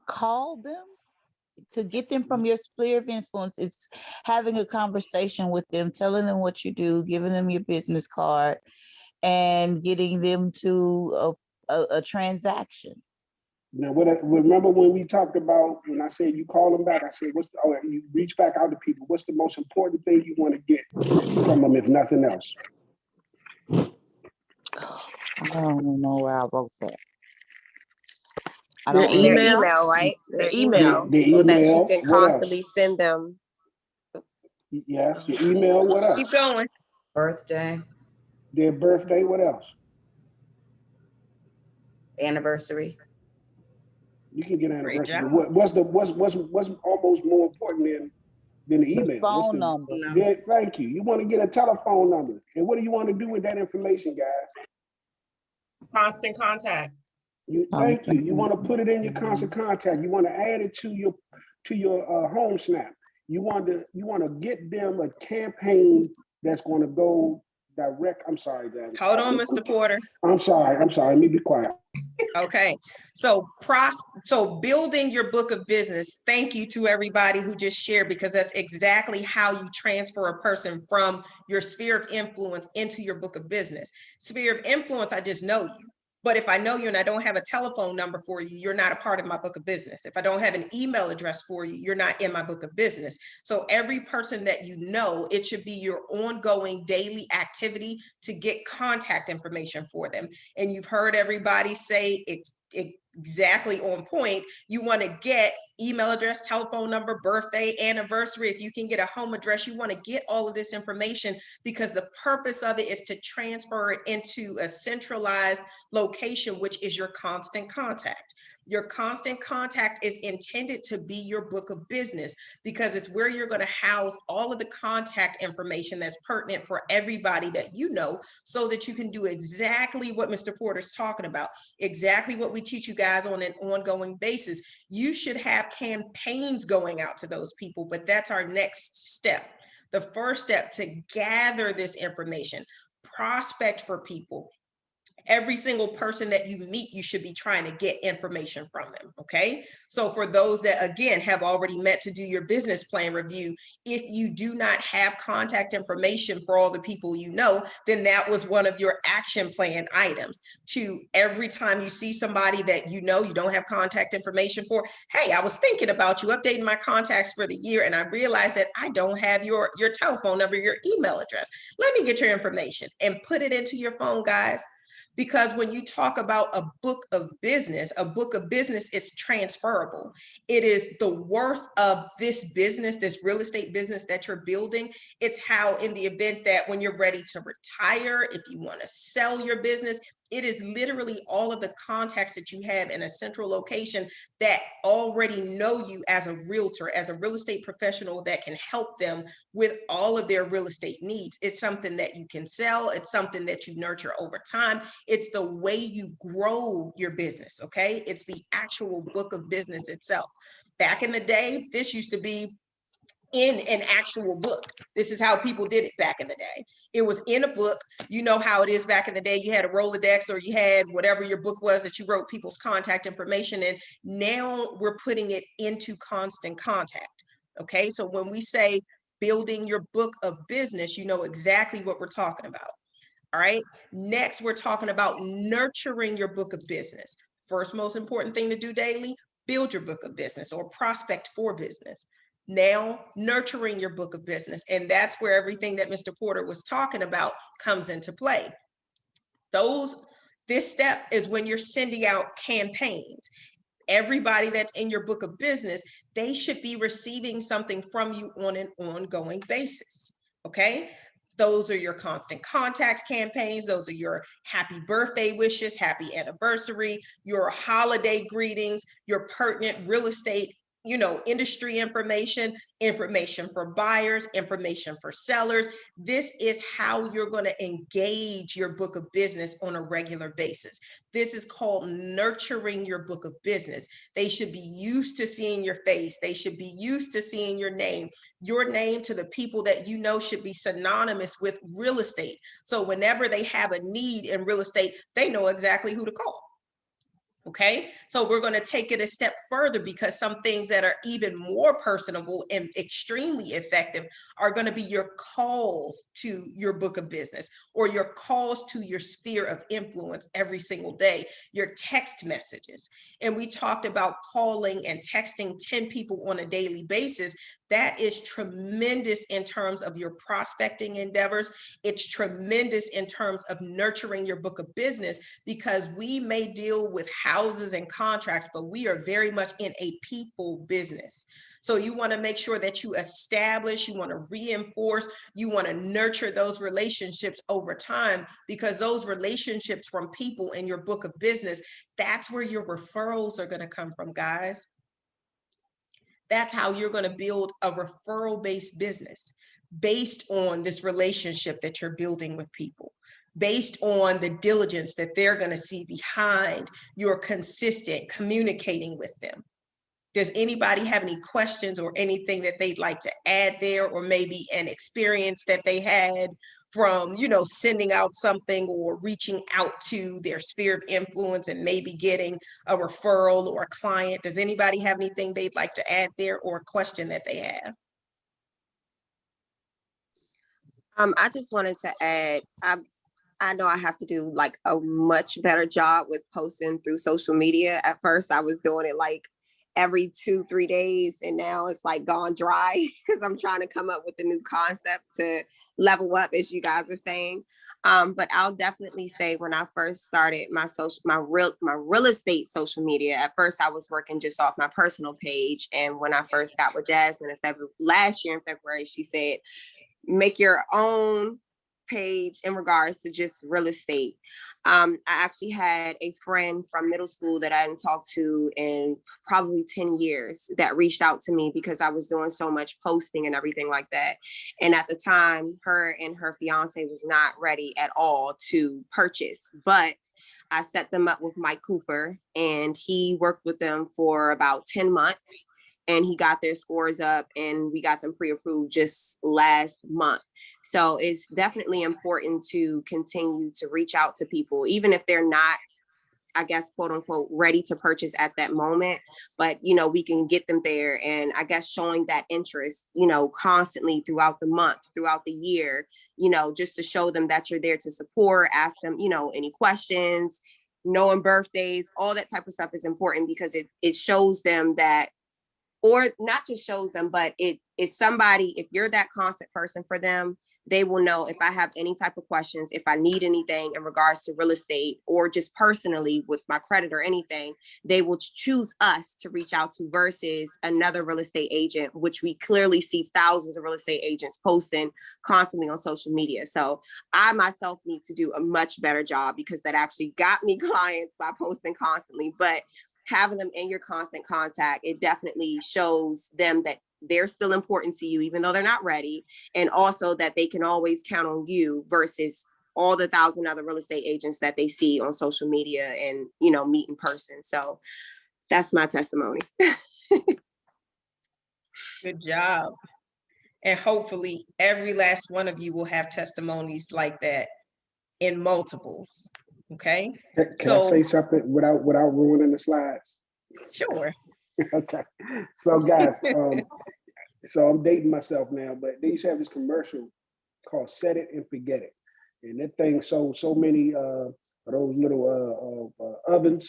Call them to get them from your sphere of influence. It's having a conversation with them, telling them what you do, giving them your business card, and getting them to a transaction. Now, remember when we talked about, when I said you call them back, I said, you reach back out to people. What's the most important thing you want to get from them, if nothing else? I don't know where I wrote that. Their email, right? Their email, so that you can constantly send them. Yes, your email, what else? Keep going. Birthday. Their birthday, what else? Anniversary. You can get anniversary. What's almost more important than the email? The phone number. Yeah, thank you. You want to get a telephone number. And what do you want to do with that information, guys? Constant contact. Thank you. You want to put it in your constant contact. You want to add it to your home snap. You want to get them a campaign that's going to go direct. I'm sorry, Daddy. Hold on, Mr. Porter. I'm sorry. Let me be quiet. Okay, so building your book of business, thank you to everybody who just shared, because that's exactly how you transfer a person from your sphere of influence into your book of business. Sphere of influence, I just know you. But if I know you and I don't have a telephone number for you, you're not a part of my book of business. If I don't have an email address for you, you're not in my book of business. So every person that you know, it should be your ongoing daily activity to get contact information for them. And you've heard everybody say it's exactly on point. You want to get email address, telephone number, birthday, anniversary. If you can get a home address, you want to get all of this information, because the purpose of it is to transfer it into a centralized location, which is your constant contact. Your constant contact is intended to be your book of business, because it's where you're going to house all of the contact information that's pertinent for everybody that you know, so that you can do exactly what Mr. Porter's talking about, exactly what we teach you guys on an ongoing basis. You should have campaigns going out to those people, but that's our next step. The first step, to gather this information, prospect for people. Every single person that you meet, you should be trying to get information from them, okay? So for those that, again, have already met to do your business plan review, if you do not have contact information for all the people you know, then that was one of your action plan items. To every time you see somebody that you know you don't have contact information for, hey, I was thinking about you, updating my contacts for the year, and I realized that I don't have your telephone number, your email address. Let me get your information and put it into your phone, guys. Because when you talk about a book of business is transferable. It is the worth of this business, this real estate business that you're building. It's how, in the event that when you're ready to retire, if you want to sell your business, it is literally all of the contacts that you have in a central location that already know you as a realtor, as a real estate professional that can help them with all of their real estate needs. It's something that you can sell. It's something that you nurture over time. It's the way you grow your business, okay? It's the actual book of business itself. Back in the day, this used to be in an actual book. This is how people did it back in the day. It was in a book. You know how it is back in the day. You had a Rolodex, or you had whatever your book was that you wrote people's contact information in. Now we're putting it into constant contact. Okay, so when we say building your book of business, you know exactly what we're talking about. All right, next we're talking about nurturing your book of business. First most important thing to do daily, build your book of business or prospect for business. Now, nurturing your book of business. And that's where everything that Mr. Porter was talking about comes into play. This step is when you're sending out campaigns. Everybody that's in your book of business, they should be receiving something from you on an ongoing basis, okay? Those are your constant contact campaigns. Those are your happy birthday wishes, happy anniversary, your holiday greetings, your pertinent real estate, industry information for buyers, information for sellers. This is how you're going to engage your book of business on a regular basis. This is called nurturing your book of business. They should be used to seeing your face. They should be used to seeing your name. Your name to the people that you know should be synonymous with real estate. So whenever they have a need in real estate, they know exactly who to call. Okay, so we're going to take it a step further, because some things that are even more personable and extremely effective are going to be your calls to your book of business, or your calls to your sphere of influence every single day, your text messages. And we talked about calling and texting 10 people on a daily basis. That is tremendous in terms of your prospecting endeavors. It's tremendous in terms of nurturing your book of business, because we may deal with houses and contracts, but we are very much in a people business. So you want to make sure that you establish, you want to reinforce, you want to nurture those relationships over time, because those relationships from people in your book of business, that's where your referrals are going to come from, guys. That's how you're going to build a referral-based business, based on this relationship that you're building with people, based on the diligence that they're going to see behind your consistent communicating with them. Does anybody have any questions or anything that they'd like to add there, or maybe an experience that they had from, you know, sending out something or reaching out to their sphere of influence and maybe getting a referral or a client? Does anybody have anything they'd like to add there, or a question that they have? I just wanted to add, I know I have to do like a much better job with posting through social media. At first, I was doing it like every 2-3 days, and now it's like gone dry because I'm trying to come up with a new concept to level up, as you guys are saying. But I'll definitely say, when I first started my real estate social media, at first I was working just off my personal page. And when I first got with Jasmine in February, last year in February, she said, make your own page in regards to just real estate. I actually had a friend from middle school that I hadn't talked to in probably 10 years that reached out to me because I was doing so much posting and everything like that. And at the time, her and her fiance was not ready at all to purchase, but I set them up with Mike Cooper, and he worked with them for about 10 months. And he got their scores up, and we got them pre-approved just last month. So it's definitely important to continue to reach out to people, even if they're not, I guess, quote unquote, ready to purchase at that moment. But, you know, we can get them there. And I guess showing that interest, you know, constantly throughout the month, throughout the year, you know, just to show them that you're there to support, ask them, you know, any questions, knowing birthdays, all that type of stuff is important, because it shows them that, or not just shows them, but it is somebody, if you're that constant person for them, they will know if I have any type of questions, if I need anything in regards to real estate or just personally with my credit or anything, they will choose us to reach out to versus another real estate agent, which we clearly see thousands of real estate agents posting constantly on social media. So I myself need to do a much better job, because that actually got me clients by posting constantly. But having them in your constant contact, it definitely shows them that they're still important to you, even though they're not ready. And also that they can always count on you versus all the 1,000 other real estate agents that they see on social media and, you know, meet in person. So that's my testimony. Good job. And hopefully every last one of you will have testimonies like that in multiples. Okay. Can I say something without ruining the slides? Sure. Okay. So guys, so I'm dating myself now, but they used to have this commercial called Set It and Forget It. And that thing sold so many of those little ovens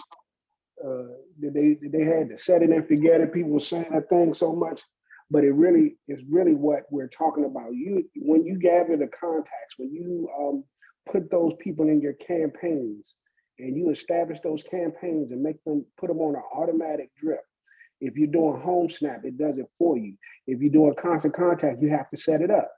that they had to set it and forget it. People were saying that thing so much, but it really is really what we're talking about. When you gather the contacts, when you put those people in your campaigns, and you establish those campaigns and put them on an automatic drip. If you're doing Home Snap, it does it for you. If you're doing Constant Contact, you have to set it up.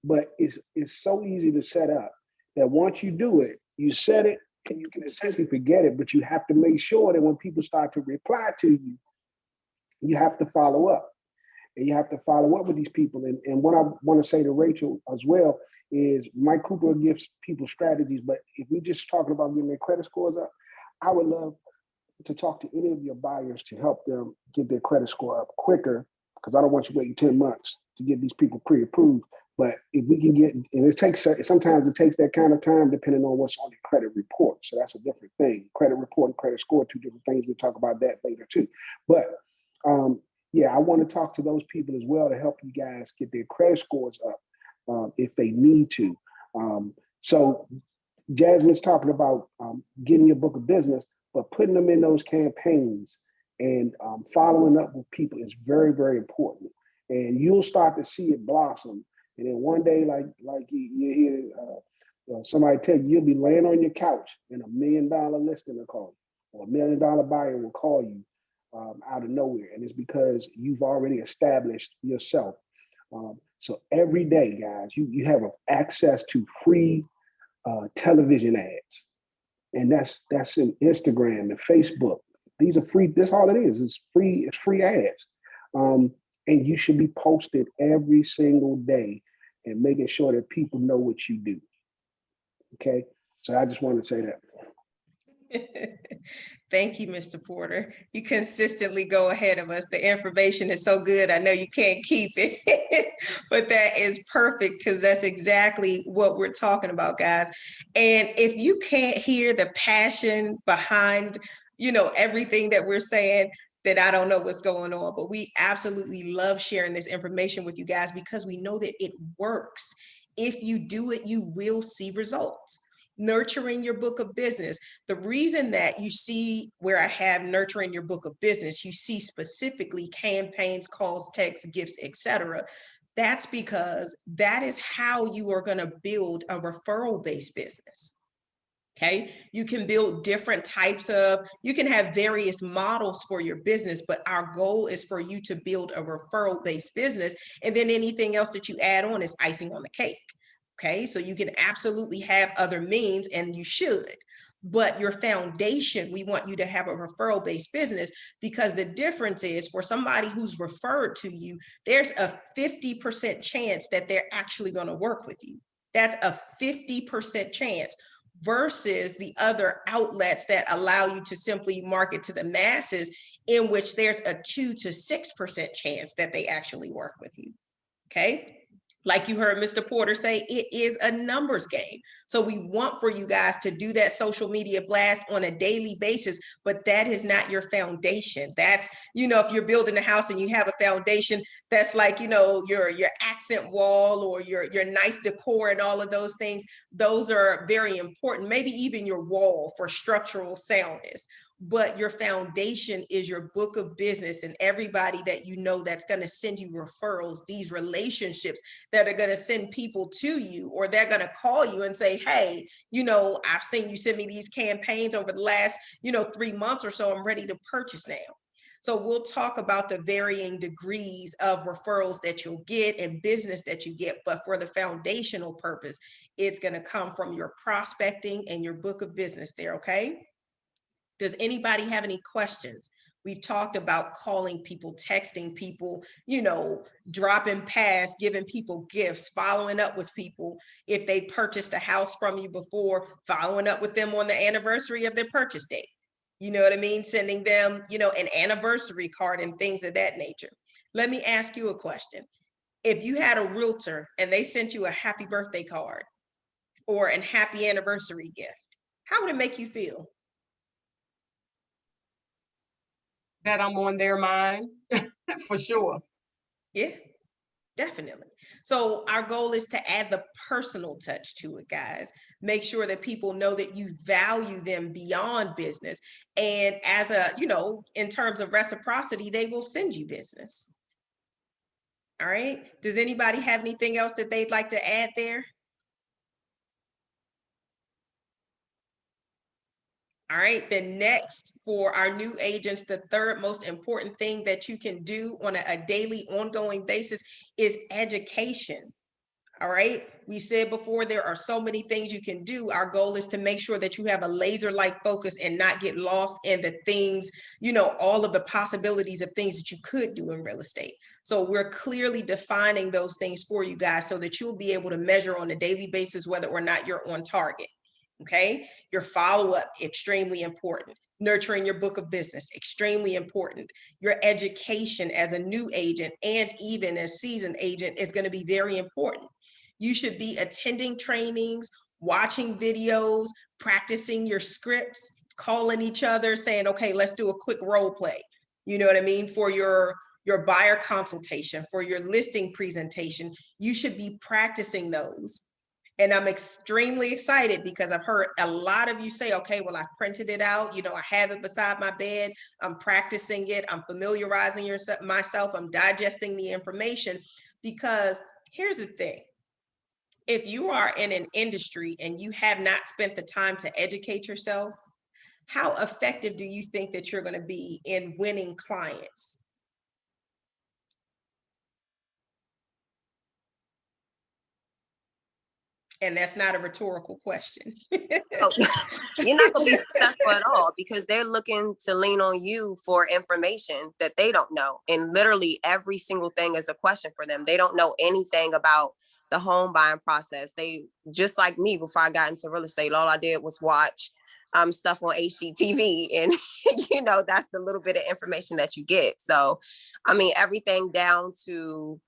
But it's so easy to set up that once you do it, you set it and you can essentially forget it, but you have to make sure that when people start to reply to you, you have to follow up. And you have to follow up with these people. And what I want to say to Rachel as well is Mike Cooper gives people strategies, but if we're just talking about getting their credit scores up, I would love to talk to any of your buyers to help them get their credit score up quicker, because I don't want you waiting 10 months to get these people pre-approved. But if we can get, and sometimes it takes that kind of time depending on what's on your credit report. So that's a different thing. Credit report and credit score, two different things. We'll talk about that later too. But yeah, I want to talk to those people as well to help you guys get their credit scores up if they need to. So Jasmine's talking about getting your book of business, but putting them in those campaigns and following up with people is very, very important. And you'll start to see it blossom. And then one day, like you hear somebody tell you, you'll be laying on your couch and $1 million listing will call you, or $1 million buyer will call you out of nowhere. And it's because you've already established yourself. So every day, guys, you have access to free television ads. And that's in Instagram and Facebook. These are free. That's all it is. It's free ads. And you should be posted every single day and making sure that people know what you do. Okay. So I just want to say that. Thank you, Mr. Porter. You consistently go ahead of us. The information is so good. I know you can't keep it, but that is perfect because that's exactly what we're talking about, guys. And if you can't hear the passion behind, everything that we're saying, then I don't know what's going on. But we absolutely love sharing this information with you guys because we know that it works. If you do it, you will see results. Nurturing your book of business. The reason that you see where I have nurturing your book of business, you see specifically campaigns, calls, texts, gifts, etc. That's because that is how you are going to build a referral-based business. Okay, you can build different types of, you can have various models for your business, but our goal is for you to build a referral-based business. And then anything else that you add on is icing on the cake. Okay, so you can absolutely have other means, and you should. But your foundation, we want you to have a referral-based business, because the difference is for somebody who's referred to you, there's a 50% chance that they're actually going to work with you. That's a 50% chance versus the other outlets that allow you to simply market to the masses, in which there's a 2 to 6% chance that they actually work with you. Okay. Like you heard Mr. Porter say, it is a numbers game. So we want for you guys to do that social media blast on a daily basis, but that is not your foundation. That's, if you're building a house and you have a foundation, that's like, your accent wall or your nice decor and all of those things. Those are very important. Maybe even your wall for structural soundness. But your foundation is your book of business and everybody that that's going to send you referrals, these relationships that are going to send people to you, or they're going to call you and say, hey, I've seen you send me these campaigns over the last, 3 months or so. I'm ready to purchase now. So we'll talk about the varying degrees of referrals that you'll get and business that you get. But for the foundational purpose, it's going to come from your prospecting and your book of business there. Okay. Does anybody have any questions? We've talked about calling people, texting people, dropping past, giving people gifts, following up with people. If they purchased a house from you before, following up with them on the anniversary of their purchase date. You know what I mean? Sending them, an anniversary card and things of that nature. Let me ask you a question. If you had a realtor and they sent you a happy birthday card or a happy anniversary gift, how would it make you feel? That I'm on their mind, for sure. Yeah, definitely. So our goal is to add the personal touch to it, guys. Make sure that people know that you value them beyond business. And as in terms of reciprocity, they will send you business. All right. Does anybody have anything else that they'd like to add there? All right, then next for our new agents, the third most important thing that you can do on a daily ongoing basis is education. All right, we said before, there are so many things you can do. Our goal is to make sure that you have a laser-like focus and not get lost in the things, all of the possibilities of things that you could do in real estate. So we're clearly defining those things for you guys so that you'll be able to measure on a daily basis whether or not you're on target. Okay, your follow-up, extremely important. Nurturing your book of business, extremely important. Your education as a new agent and even a seasoned agent is going to be very important. You should be attending trainings, watching videos, practicing your scripts, calling each other, saying, okay, let's do a quick role play. You know what I mean? For your buyer consultation, for your listing presentation, you should be practicing those. And I'm extremely excited because I've heard a lot of you say, okay, well, I printed it out. I have it beside my bed. I'm practicing it. I'm familiarizing myself. I'm digesting the information, because here's the thing. If you are in an industry and you have not spent the time to educate yourself, how effective do you think that you're going to be in winning clients? And that's not a rhetorical question. Oh, you're not going to be successful at all, because they're looking to lean on you for information that they don't know. And literally every single thing is a question for them. They don't know anything about the home buying process. They, just like me, before I got into real estate, all I did was watch stuff on HGTV, and you know, that's the little bit of information that you get. So, I mean, everything down to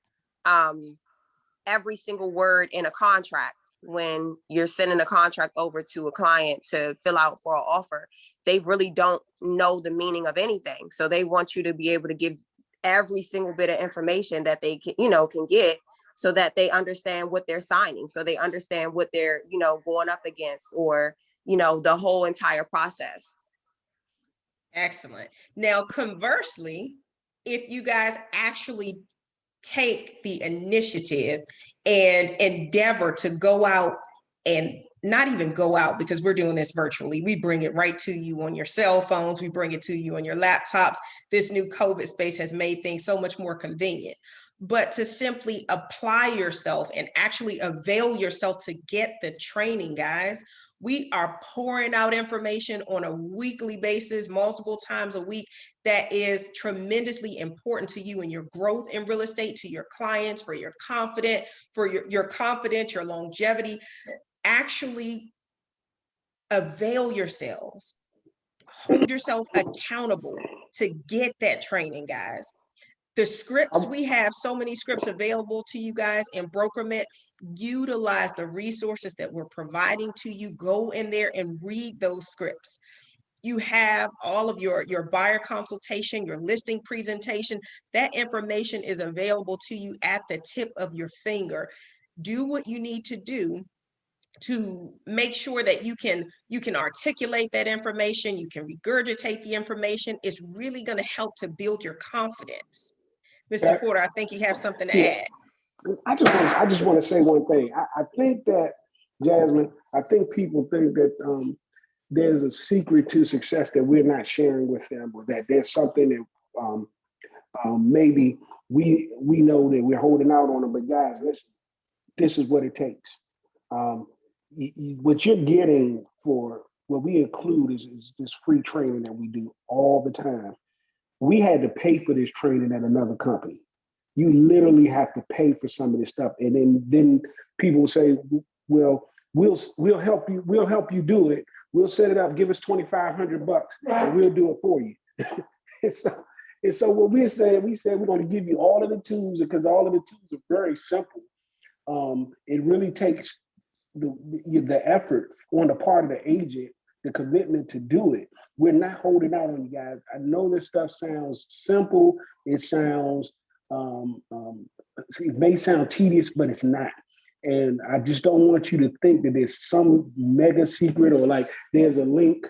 every single word in a contract. When you're sending a contract over to a client to fill out for an offer, they really don't know the meaning of anything. So they want you to be able to give every single bit of information that they can, you know, can get, so that they understand what they're signing, so they understand what they're, you know, going up against, or, you know, the whole entire process. Excellent. Now, conversely, if you guys actually take the initiative and endeavor to go out, and not even go out, because we're doing this virtually. We bring it right to you on your cell phones. We bring it to you on your laptops. This new COVID space has made things so much more convenient. But to simply apply yourself and actually avail yourself to get the training, guys. We are pouring out information on a weekly basis, multiple times a week, that is tremendously important to you and your growth in real estate, to your clients, for your confidence, for your confidence, your longevity. Actually avail yourselves, hold yourself accountable to get that training, guys. The scripts, we have so many scripts available to you guys in BrokerMint. Utilize the resources that we're providing to you. Go in there and read those scripts. You have all of your buyer consultation, your listing presentation. That information is available to you at the tip of your finger. Do what you need to do to make sure that you can articulate that information, you can regurgitate the information. It's really going to help to build your confidence. Mr. Porter, I think you have something to add. I just want to say one thing. I think that, Jasmine, I think people think that there's a secret to success that we're not sharing with them, or that there's something that maybe we know that we're holding out on them. But guys, listen, this is what it takes. What you're getting for what we include is this free training that we do all the time. We had to pay for this training at another company. You literally have to pay for some of this stuff, and then people say, "Well, we'll help you. We'll help you do it. We'll set it up. Give us $2,500, and we'll do it for you." and so what we said we're going to give you all of the tools, because all of the tools are very simple. It really takes the effort on the part of the agent, the commitment to do it. We're not holding out on you guys. I know this stuff sounds simple. It sounds, it may sound tedious, but it's not. And I just don't want you to think that there's some mega secret, or like there's a link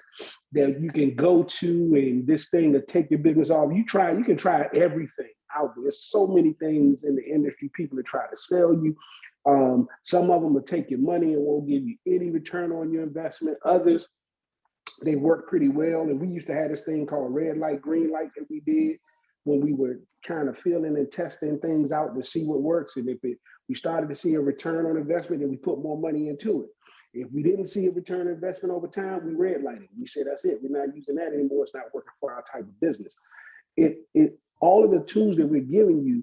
that you can go to and this thing to take your business off. You can try everything out there. There's so many things in the industry. People that try to sell you. Some of them will take your money and won't give you any return on your investment. Others, they work pretty well. And we used to have this thing called red light, green light that we did when we were kind of feeling and testing things out to see what works. And if we started to see a return on investment, then we put more money into it. If we didn't see a return on investment over time, we red lighted. We said, that's it. We're not using that anymore. It's not working for our type of business. All of the tools that we're giving you,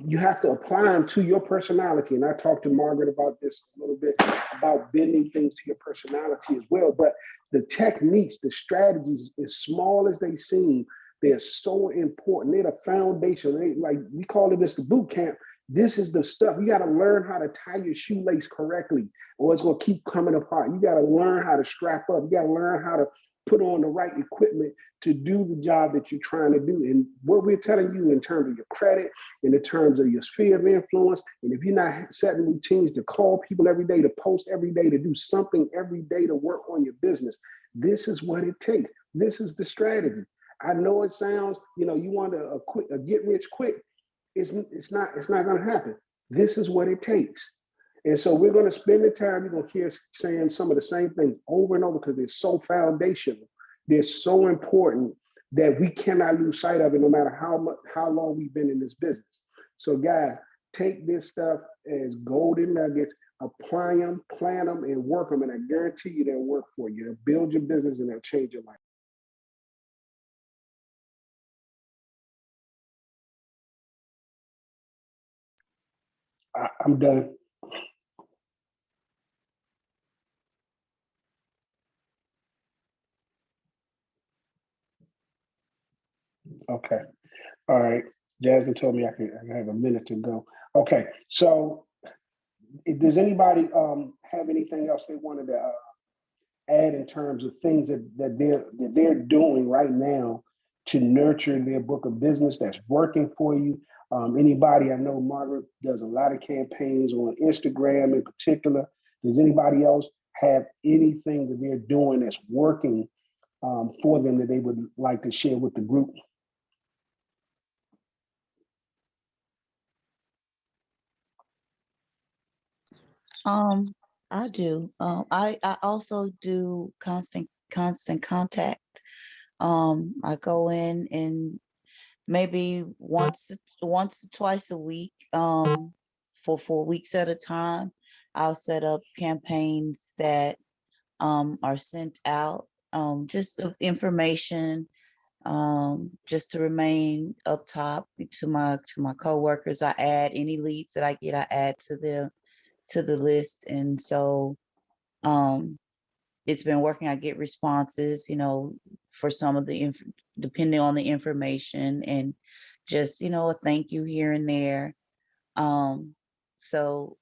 you have to apply them to your personality. And I talked to Margaret about this a little bit, about bending things to your personality as well. But the techniques, the strategies, as small as they seem, they're so important. They're the foundation. Like we call this the boot camp. This is the stuff. You got to learn how to tie your shoelace correctly, or it's going to keep coming apart. You got to learn how to strap up. You got to learn how to put on the right equipment to do the job that you're trying to do. And what we're telling you in terms of your credit, in the terms of your sphere of influence, and if you're not setting routines to call people every day, to post every day, to do something every day to work on your business, this is what it takes. This is the strategy. I know it sounds, you want a get rich quick. It's not going to happen. This is what it takes. And so we're going to spend the time, you're going to hear saying some of the same things over and over, because they're so foundational. They're so important that we cannot lose sight of it, no matter how long we've been in this business. So guys, take this stuff as golden nuggets, apply them, plan them, and work them. And I guarantee you they'll work for you. They'll build your business and they'll change your life. I'm done. All right. Jasmine told me I can have a minute to go. Okay. So does anybody have anything else they wanted to add in terms of things that they're doing right now to nurture their book of business that's working for you? Anybody, I know Margaret does a lot of campaigns on Instagram in particular. Does anybody else have anything that they're doing that's working for them that they would like to share with the group? I do. I also do constant contact. I go in and maybe once or twice a week, for 4 weeks at a time. I'll set up campaigns that are sent out, just of information, just to remain up top to my coworkers. I add any leads that I get, I add to the list. And so it's been working. I get responses, for some of the depending on the information, and just, a thank you here and there. So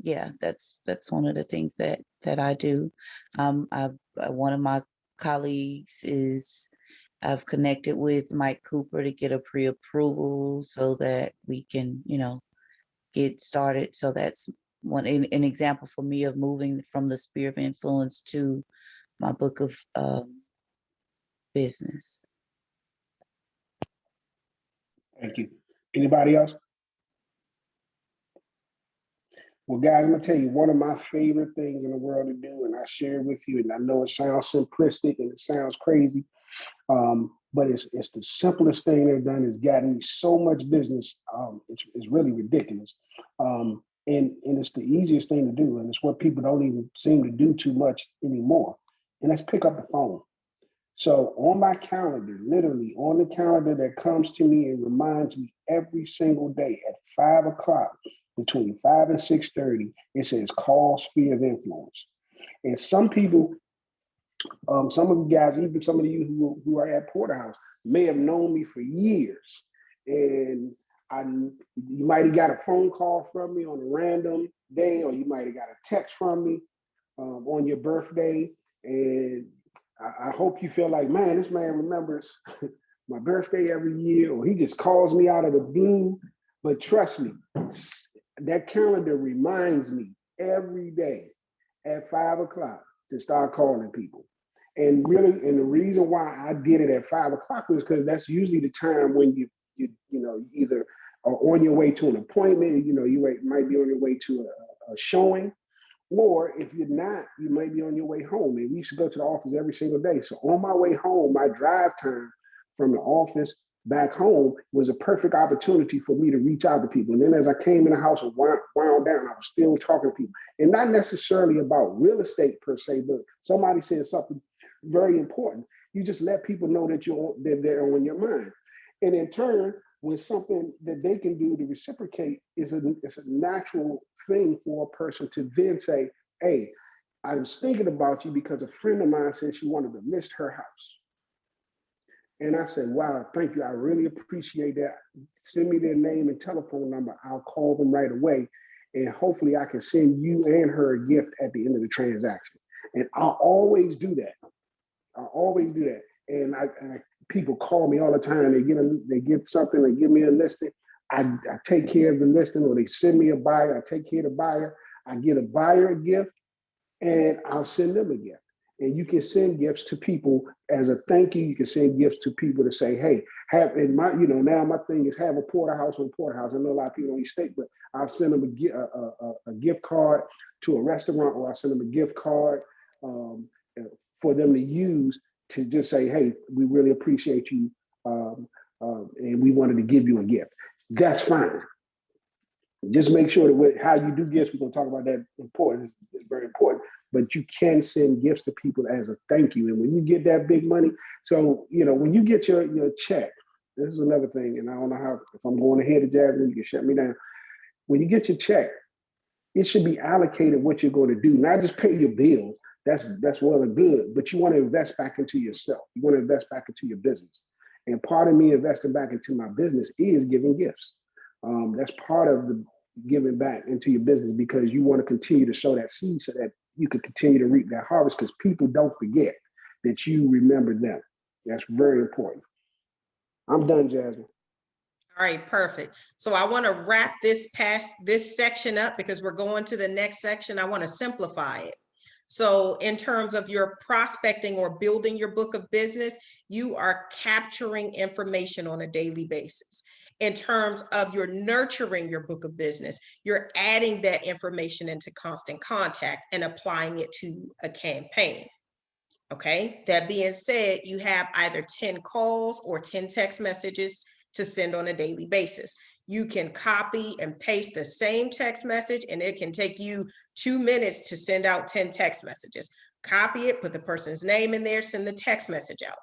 yeah, that's one of the things that I do. One of my colleagues is, I've connected with Mike Cooper to get a pre-approval so that we can, get started. So that's an example for me of moving from the sphere of influence to my book of business. Thank you. Anybody else? Well, guys, I'm gonna tell you one of my favorite things in the world to do, and I share it with you. And I know it sounds simplistic and it sounds crazy, but it's the simplest thing they've done. It's gotten me so much business. It's really ridiculous, and it's the easiest thing to do, and it's what people don't even seem to do too much anymore. And that's pick up the phone. So on my calendar, literally on the calendar that comes to me and reminds me every single day at 5 o'clock, between 5 and 6:30, it says call sphere of influence. And some people, some of you guys, even some of you who are at Porterhouse, may have known me for years. And you might have got a phone call from me on a random day, or you might have got a text from me on your birthday. And I hope you feel like, man, this man remembers my birthday every year, or he just calls me out of the blue. But trust me, that calendar reminds me every day at 5 o'clock to start calling people. And the reason why I did it at 5 o'clock was because that's usually the time when you either are on your way to an appointment, you might be on your way to a showing, or if you're not, you might be on your way home. And we used to go to the office every single day. So on my way home, my drive time from the office back home was a perfect opportunity for me to reach out to people. And then as I came in the house and wound down, I was still talking to people. And not necessarily about real estate per se, but somebody said something very important. You just let people know that they're on your mind. And in turn, when something that they can do to reciprocate it's a natural thing for a person to then say, hey, I was thinking about you because a friend of mine said she wanted to list her house. And I said, wow, thank you. I really appreciate that. Send me their name and telephone number. I'll call them right away. And hopefully I can send you and her a gift at the end of the transaction. And I'll always do that. And people call me all the time. They get something, they give me a listing. I take care of the listing, or they send me a buyer. I take care of the buyer. I get a buyer a gift, and I'll send them a gift. And you can send gifts to people as a thank you. You can send gifts to people to say, hey, now my thing is have a Porterhouse on Porterhouse. I know a lot of people don't eat steak, but I'll send them a gift card to a restaurant, or I'll send them a gift card for them to use to just say, hey, we really appreciate you, and we wanted to give you a gift. That's fine. Just make sure that how you do gifts, we're going to talk about that. It's very important. But you can send gifts to people as a thank you. And when you get that big money, so, when you get your check, this is another thing, and I don't know if I'm going ahead of Jasmine, you can shut me down. When you get your check, it should be allocated what you're going to do, not just pay your bills. That's well and good, but you want to invest back into yourself. You want to invest back into your business. And part of me investing back into my business is giving gifts. That's part of the giving back into your business, because you want to continue to sow that seed so that you can continue to reap that harvest, because people don't forget that you remember them. That's very important. I'm done, Jasmine. All right, perfect. So I want to wrap this section up because we're going to the next section. I want to simplify it. So in terms of your prospecting or building your book of business, you are capturing information on a daily basis. In terms of your nurturing your book of business, you're adding that information into Constant Contact and applying it to a campaign. Okay, that being said, you have either 10 calls or 10 text messages to send on a daily basis. You can copy and paste the same text message, and it can take you 2 minutes to send out 10 text messages. Copy it, put the person's name in there, send the text message out.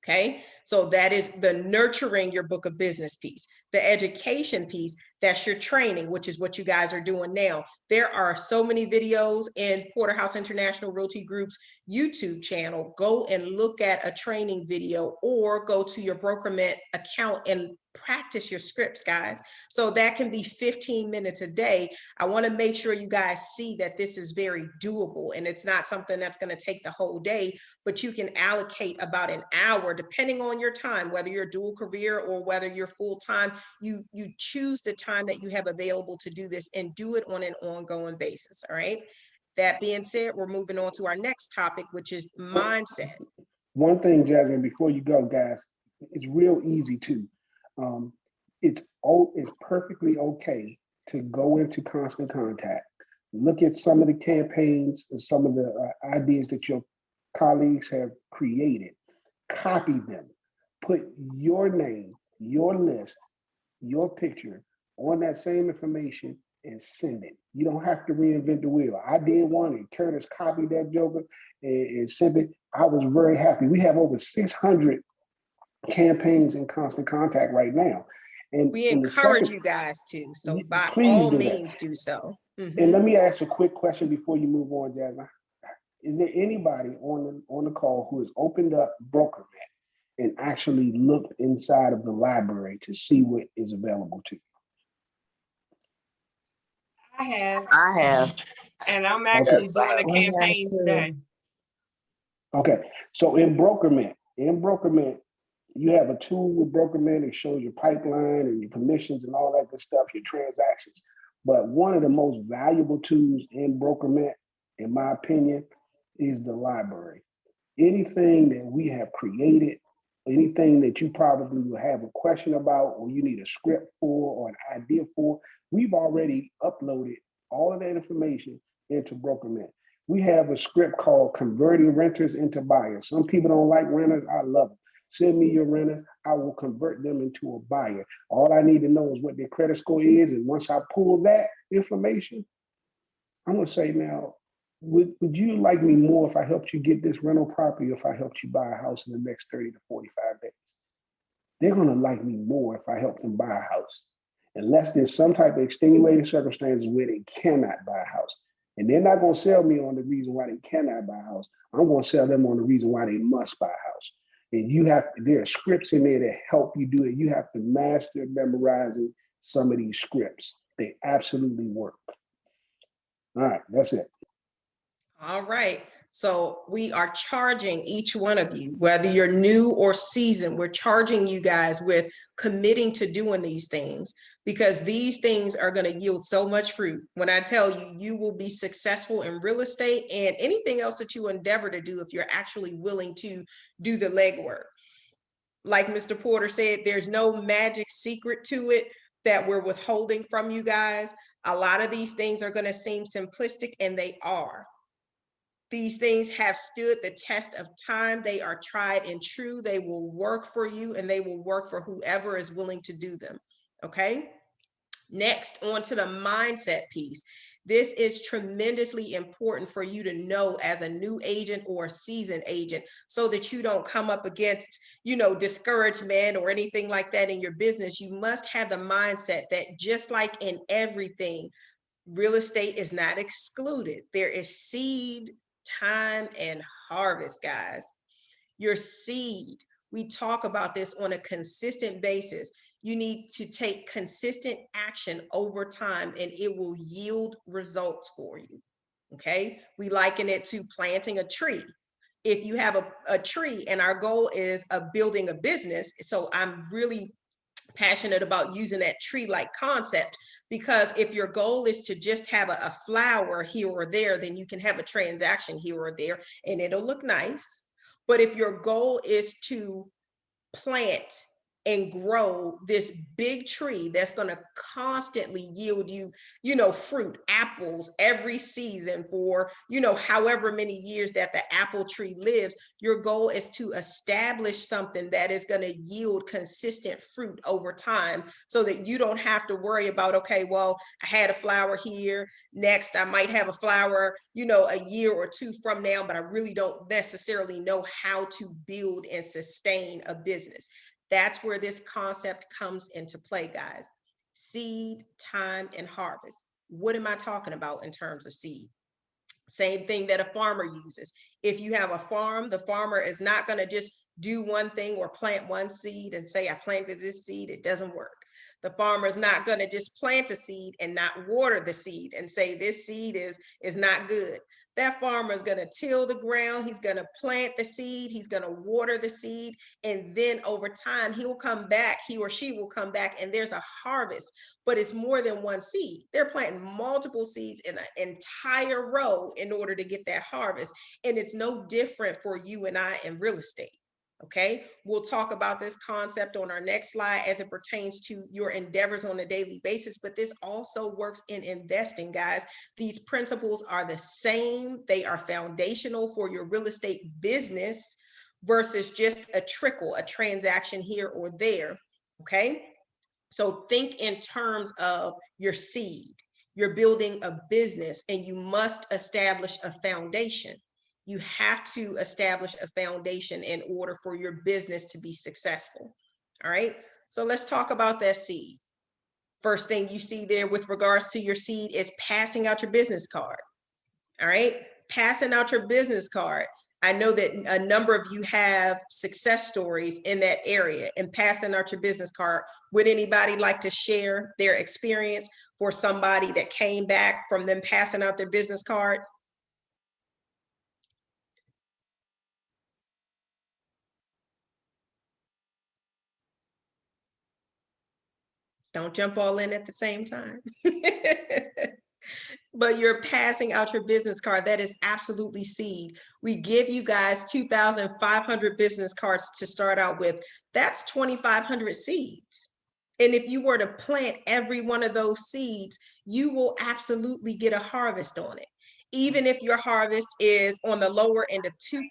Okay, so that is the nurturing your book of business piece. The education piece, that's your training, which is what you guys are doing now. There are so many videos in Porterhouse International Realty Group's YouTube channel. Go and look at a training video, or go to your BrokerMent account and practice your scripts, guys. So that can be 15 minutes a day. I want to make sure you guys see that this is very doable, and it's not something that's going to take the whole day, but you can allocate about an hour depending on your time, whether you're dual career or whether you're full-time. You choose the time that you have available to do this and do it on an ongoing basis. All right. That being said, we're moving on to our next topic, which is mindset. One thing, Jasmine, before you go, guys, it's real easy too. It's perfectly okay to go into Constant Contact, look at some of the campaigns and some of the ideas that your colleagues have created, copy them, put your name, your list, your picture on that same information and send it. You don't have to reinvent the wheel. I did one and Curtis copied that joker and sent it. I was very happy. We have over 600 campaigns in Constant Contact right now. And we encourage you guys to, so by all means do so. And let me ask a quick question before you move on, Jasmine. Is there anybody on the call who has opened up BrokerMent and actually looked inside of the library to see what is available to you? I have. And I'm actually doing a campaign today. Okay, so in BrokerMent, you have a tool with BrokerMent. It shows your pipeline and your commissions and all that good stuff, your transactions. But one of the most valuable tools in BrokerMent, in my opinion, is the library. Anything that we have created, anything that you probably will have a question about, or you need a script for, or an idea for, we've already uploaded all of that information into BrokerMent. We have a script called Converting Renters into Buyers. Some people don't like renters. I love them. Send me your renter. I will convert them into a buyer. All I need to know is what their credit score is. And once I pull that information, I'm going to say, now, would you like me more if I helped you get this rental property, or if I helped you buy a house in the next 30 to 45 days? They're going to like me more if I help them buy a house, unless there's some type of extenuating circumstances where they cannot buy a house. And they're not going to sell me on the reason why they cannot buy a house. I'm going to sell them on the reason why they must buy a house. And there are scripts in there that help you do it. You have to master memorizing some of these scripts. They absolutely work. All right, that's it. All right. So we are charging each one of you, whether you're new or seasoned, we're charging you guys with committing to doing these things, because these things are going to yield so much fruit. When I tell you, you will be successful in real estate and anything else that you endeavor to do if you're actually willing to do the legwork. Like Mr. Porter said, there's no magic secret to it that we're withholding from you guys. A lot of these things are going to seem simplistic, and they are. These things have stood the test of time. They are tried and true. They will work for you, and they will work for whoever is willing to do them. Okay. Next, on to the mindset piece. This is tremendously important for you to know as a new agent or a seasoned agent, so that you don't come up against, discouragement or anything like that in your business. You must have the mindset that, just like in everything, real estate is not excluded. There is seed, time, and harvest, guys. Your seed we talk about this on a consistent basis. You need to take consistent action over time and it will yield results for you. Okay, we liken it to planting a tree. If you have a tree, and our goal is building a business, so I'm really passionate about using that tree-like concept, because if your goal is to just have a flower here or there, then you can have a transaction here or there and it'll look nice. But if your goal is to plant and grow this big tree that's going to constantly yield you, fruit, apples every season for, however many years that the apple tree lives, your goal is to establish something that is going to yield consistent fruit over time, so that you don't have to worry about, okay, well, I had a flower here, next I might have a flower, a year or two from now, but I really don't necessarily know how to build and sustain a business. That's where this concept comes into play, guys. Seed, time, and harvest. What am I talking about in terms of seed? Same thing that a farmer uses. If you have a farm, the farmer is not going to just do one thing or plant one seed and say, I planted this seed, it doesn't work. The farmer is not going to just plant a seed and not water the seed and say this seed is not good. That farmer is going to till the ground, he's going to plant the seed, he's going to water the seed, and then over time he or she will come back and there's a harvest. But it's more than one seed. They're planting multiple seeds in an entire row in order to get that harvest. And it's no different for you and I in real estate. Okay, we'll talk about this concept on our next slide as it pertains to your endeavors on a daily basis, but this also works in investing, guys. These principles are the same. They are foundational for your real estate business versus just a trickle, a transaction here or there. Okay, so think in terms of your seed. You're building a business and you must establish a foundation. You have to establish a foundation in order for your business to be successful. All right, so let's talk about that seed. First thing you see there with regards to your seed is passing out your business card. All right, passing out your business card. I know that a number of you have success stories in that area and passing out your business card. Would anybody like to share their experience for somebody that came back from them passing out their business card? Don't jump all in at the same time. But you're passing out your business card. That is absolutely seed. We give you guys 2,500 business cards to start out with. That's 2,500 seeds. And if you were to plant every one of those seeds, you will absolutely get a harvest on it. Even if your harvest is on the lower end of 2%,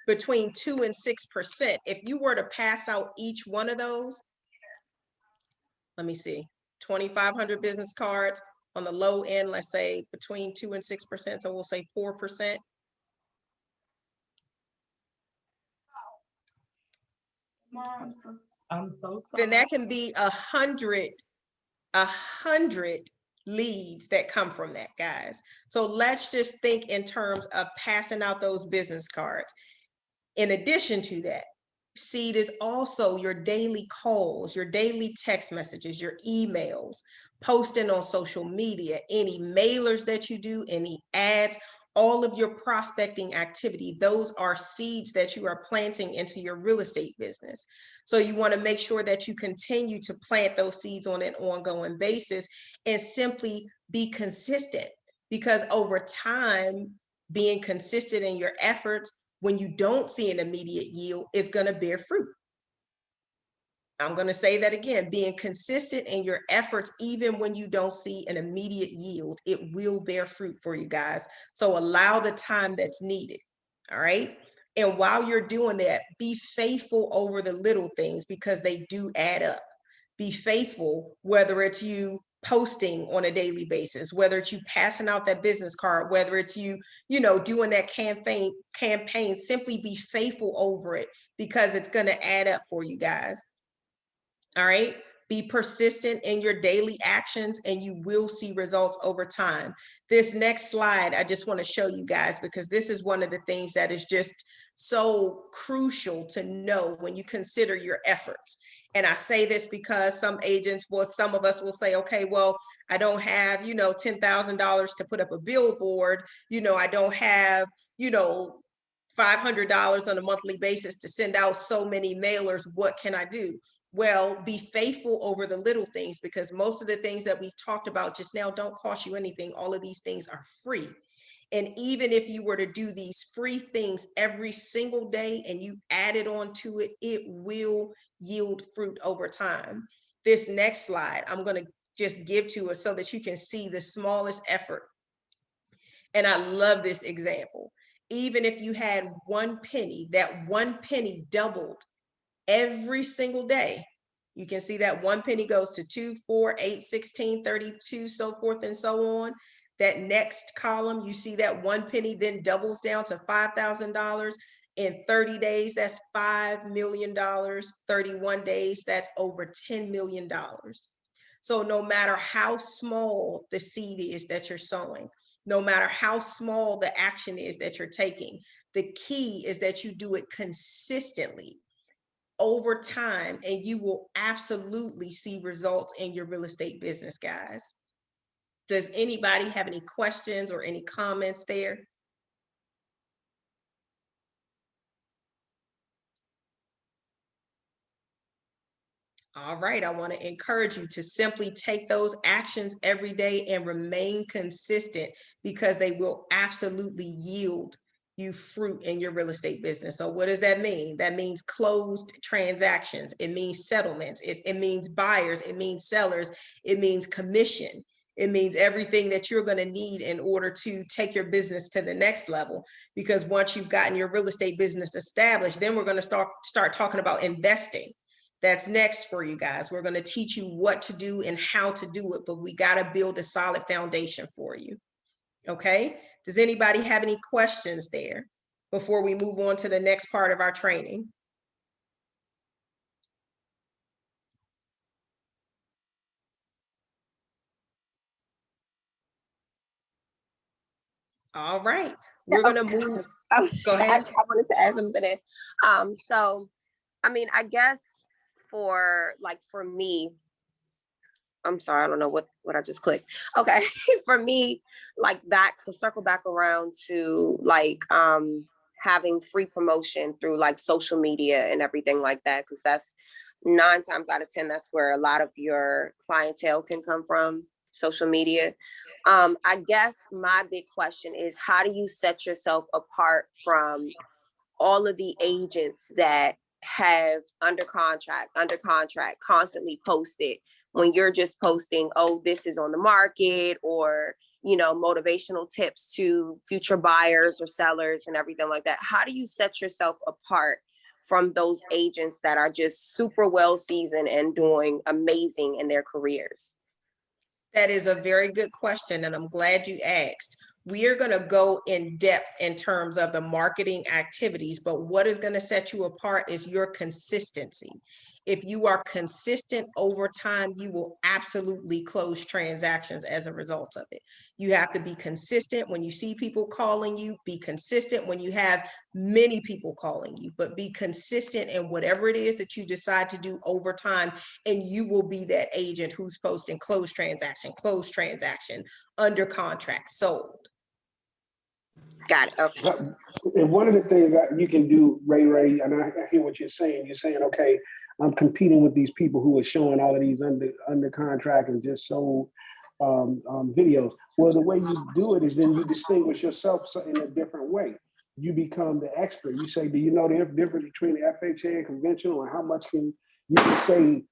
between 2 and 6%, if you were to pass out each one of those, let me see, 2,500 business cards on the low end, let's say between 2 and 6%. So we'll say 4%. I'm so sorry. Then that can be 100 leads that come from that, guys. So let's just think in terms of passing out those business cards. In addition to that, seed is also your daily calls, your daily text messages, your emails, posting on social media, any mailers that you do, any ads, all of your prospecting activity. Those are seeds that you are planting into your real estate business. So you want to make sure that you continue to plant those seeds on an ongoing basis and simply be consistent, because over time, being consistent in your efforts, when you don't see an immediate yield, is going to bear fruit. I'm going to say that again, being consistent in your efforts, even when you don't see an immediate yield, it will bear fruit for you guys. So allow the time that's needed. All right. And while you're doing that, be faithful over the little things, because they do add up. Be faithful, whether it's you posting on a daily basis, whether it's you passing out that business card, whether it's you, doing that campaign, simply be faithful over it, because it's going to add up for you guys. All right. Be persistent in your daily actions and you will see results over time. This next slide, I just want to show you guys because this is one of the things that is just so crucial to know when you consider your efforts. And I say this because some agents, well, some of us will say, okay, well, I don't have, $10,000 to put up a billboard. I don't have, $500 on a monthly basis to send out so many mailers. What can I do? Well, be faithful over the little things because most of the things that we've talked about just now don't cost you anything. All of these things are free. And even if you were to do these free things every single day and you added on to it, it will yield fruit over time. This next slide, I'm going to just give to us so that you can see the smallest effort. And I love this example. Even if you had 1 penny, that 1 penny doubled every single day. You can see that 1 penny goes to 2, 4, 8, 16, 32, so forth and so on. That next column, you see that 1 penny then doubles down to $5,000. In 30 days, that's $5 million. 31 days, that's over $10 million. So no matter how small the seed is that you're sowing, no matter how small the action is that you're taking, the key is that you do it consistently over time, and you will absolutely see results in your real estate business, guys. Does anybody have any questions or any comments there? All right, I want to encourage you to simply take those actions every day and remain consistent because they will absolutely yield you fruit in your real estate business. So what does that mean? That means closed transactions. It means settlements. It means buyers. It means sellers. It means commission. It means everything that you're going to need in order to take your business to the next level. Because once you've gotten your real estate business established, then we're going to start talking about investing. That's next for you guys. We're going to teach you what to do and how to do it, but we got to build a solid foundation for you. Okay. Does anybody have any questions there before we move on to the next part of our training? All right. We're going to move. Go ahead. I wanted to add something in. So, I mean, I guess for me, I'm sorry, I don't know what I just clicked. Okay. For me, circle back around to having free promotion through social media and everything like that, because that's 9 times out of 10, that's where a lot of your clientele can come from, social media. I guess my big question is, how do you set yourself apart from all of the agents that have under contract, constantly posted, when you're just posting, oh, this is on the market, or, motivational tips to future buyers or sellers and everything like that? How do you set yourself apart from those agents that are just super well seasoned and doing amazing in their careers? That is a very good question, and I'm glad you asked. We are going to go in depth in terms of the marketing activities, but what is going to set you apart is your consistency. If you are consistent over time, you will absolutely close transactions as a result of it. You have to be consistent when you see people calling you, be consistent when you have many people calling you, but be consistent in whatever it is that you decide to do over time, and you will be that agent who's posting closed transaction, under contract, sold. Got it. Okay. And one of the things that you can do, Ray, and I hear what you're saying. You're saying, okay, I'm competing with these people who are showing all of these under contract and just sold videos. Well, the way you do it is then you distinguish yourself in a different way. You become the expert. You say, do you know the difference between the FHA and conventional, and how much can you say,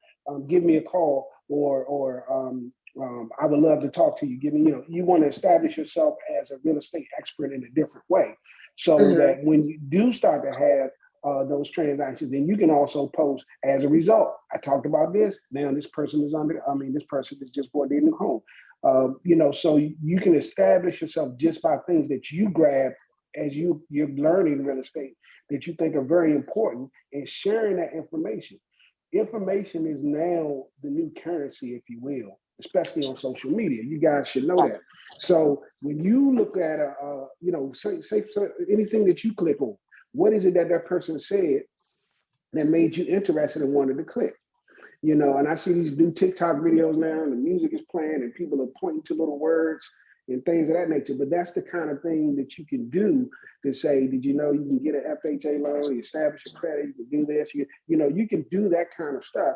give me a call, or I would love to talk to you. Give me, you want to establish yourself as a real estate expert in a different way, so that when you do start to have those transactions, then you can also post as a result. I talked about this. Now this person is this person is just bought their new home. So you can establish yourself just by things that you grab as you're learning real estate that you think are very important, and sharing that information. information is now the new currency, if you will, especially on social media. You guys should know that. So when you look at say anything that you click on, what is it that that person said that made you interested and wanted to click? And I see these new TikTok videos now, and the music is playing, and people are pointing to little words and things of that nature. But that's the kind of thing that you can do to say, did you know you can get an FHA loan, you establish your credit, you can do this, you can do that kind of stuff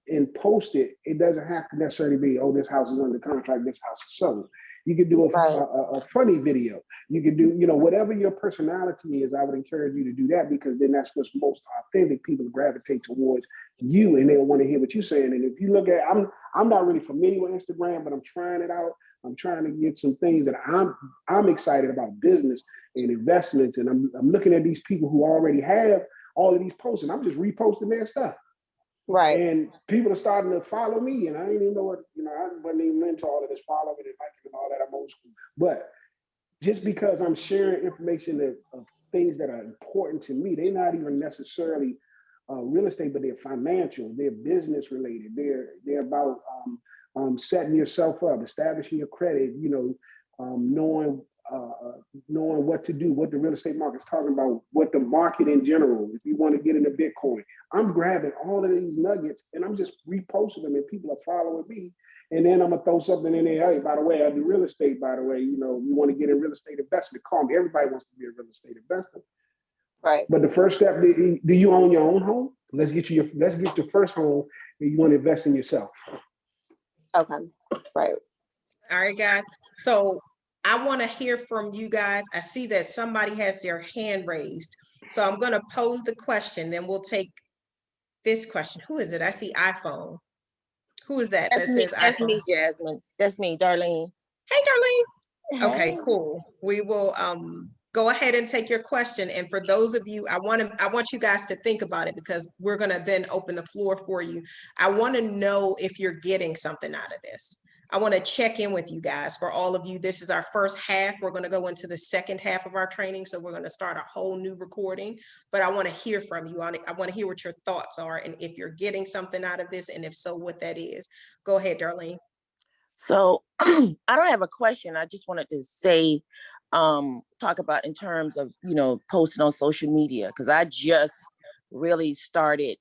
and post it. It doesn't have to necessarily be, oh, this house is under contract, this house is sold. You can do a funny video. You can do, whatever your personality is, I would encourage you to do that, because then that's what's most authentic. People gravitate towards you and they'll want to hear what you're saying. And if you look at, I'm not really familiar with Instagram, but I'm trying it out. I'm trying to get some things that I'm excited about, business and investments. And I'm looking at these people who already have all of these posts, and I'm just reposting their stuff. Right. And people are starting to follow me, and I didn't even know what, I wasn't even into all of this following and liking and all that. I'm old school. But just because I'm sharing information of things that are important to me, they're not even necessarily real estate, but they're financial, they're business related. They're about setting yourself up, establishing your credit, knowing what to do, what the real estate market's talking about, what the market in general, if you want to get into Bitcoin. I'm grabbing all of these nuggets and I'm just reposting them, and people are following me. And then I'm gonna throw something in there. Hey, by the way, I do real estate, by the way, you want to get in real estate investment, call me. Everybody wants to be a real estate investor. Right. But the first step, do you own your own home? Let's get your first home, and you want to invest in yourself. Okay. Right. All right, guys. So I want to hear from you guys. I see that somebody has their hand raised. So I'm going to pose the question, then we'll take this question. Who is it? I see iPhone. Who is that? That's me, Says iPhone. Jasmine. That's me, Darlene. Hey, Darlene. Okay, cool. We will go ahead and take your question. And for those of you, I want you guys to think about it, because we're going to then open the floor for you. I want to know if you're getting something out of this. I want to check in with you guys. For all of you, this is our first half. We're going to go into the second half of our training. So we're going to start a whole new recording, but I want to hear from you. I want to hear what your thoughts are, and if you're getting something out of this, and if so, what that is. Go ahead, Darlene. So I don't have a question. I just wanted to say, talk about in terms of, posting on social media, because I just really started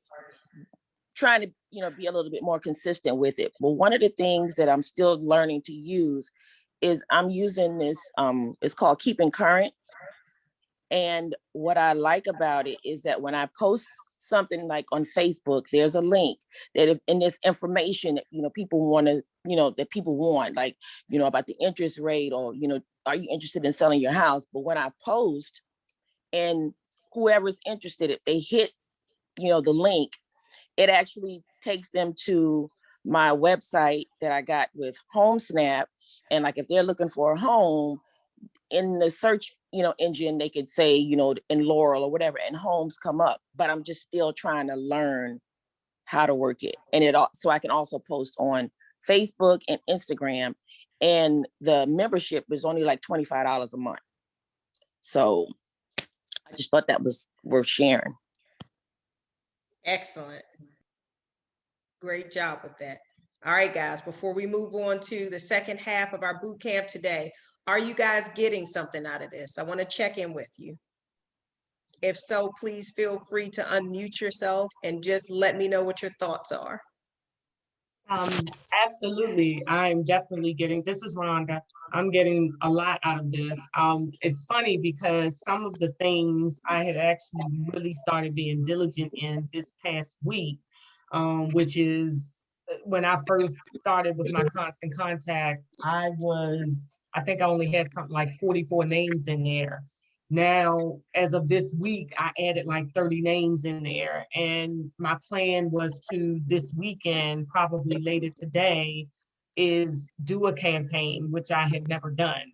trying to, be a little bit more consistent with it. But one of the things that I'm still learning to use is I'm using this, it's called Keeping Current. And what I like about it is that when I post something like on Facebook, there's a link that if in this information, people want to, that people want, like, about the interest rate, or, are you interested in selling your house? But when I post, and whoever's interested, if they hit, the link, it actually takes them to my website that I got with HomeSnap. And like, if they're looking for a home, in the search, engine, they could say, in Laurel or whatever, and homes come up. But I'm just still trying to learn how to work it. And so I can also post on Facebook and Instagram. And the membership is only like $25 a month. So I just thought that was worth sharing. Excellent. Great job with that. All right, guys, before we move on to the second half of our boot camp today, are you guys getting something out of this? I want to check in with you. If so, please feel free to unmute yourself and just let me know what your thoughts are. Absolutely. I'm definitely getting, this is Rhonda. I'm getting a lot out of this. It's funny because some of the things I had actually really started being diligent in this past week, which is when I first started with my Constant Contact, I think I only had something like 44 names in there. Now, as of this week, I added like 30 names in there. And my plan was to this weekend, probably later today, is do a campaign, which I had never done.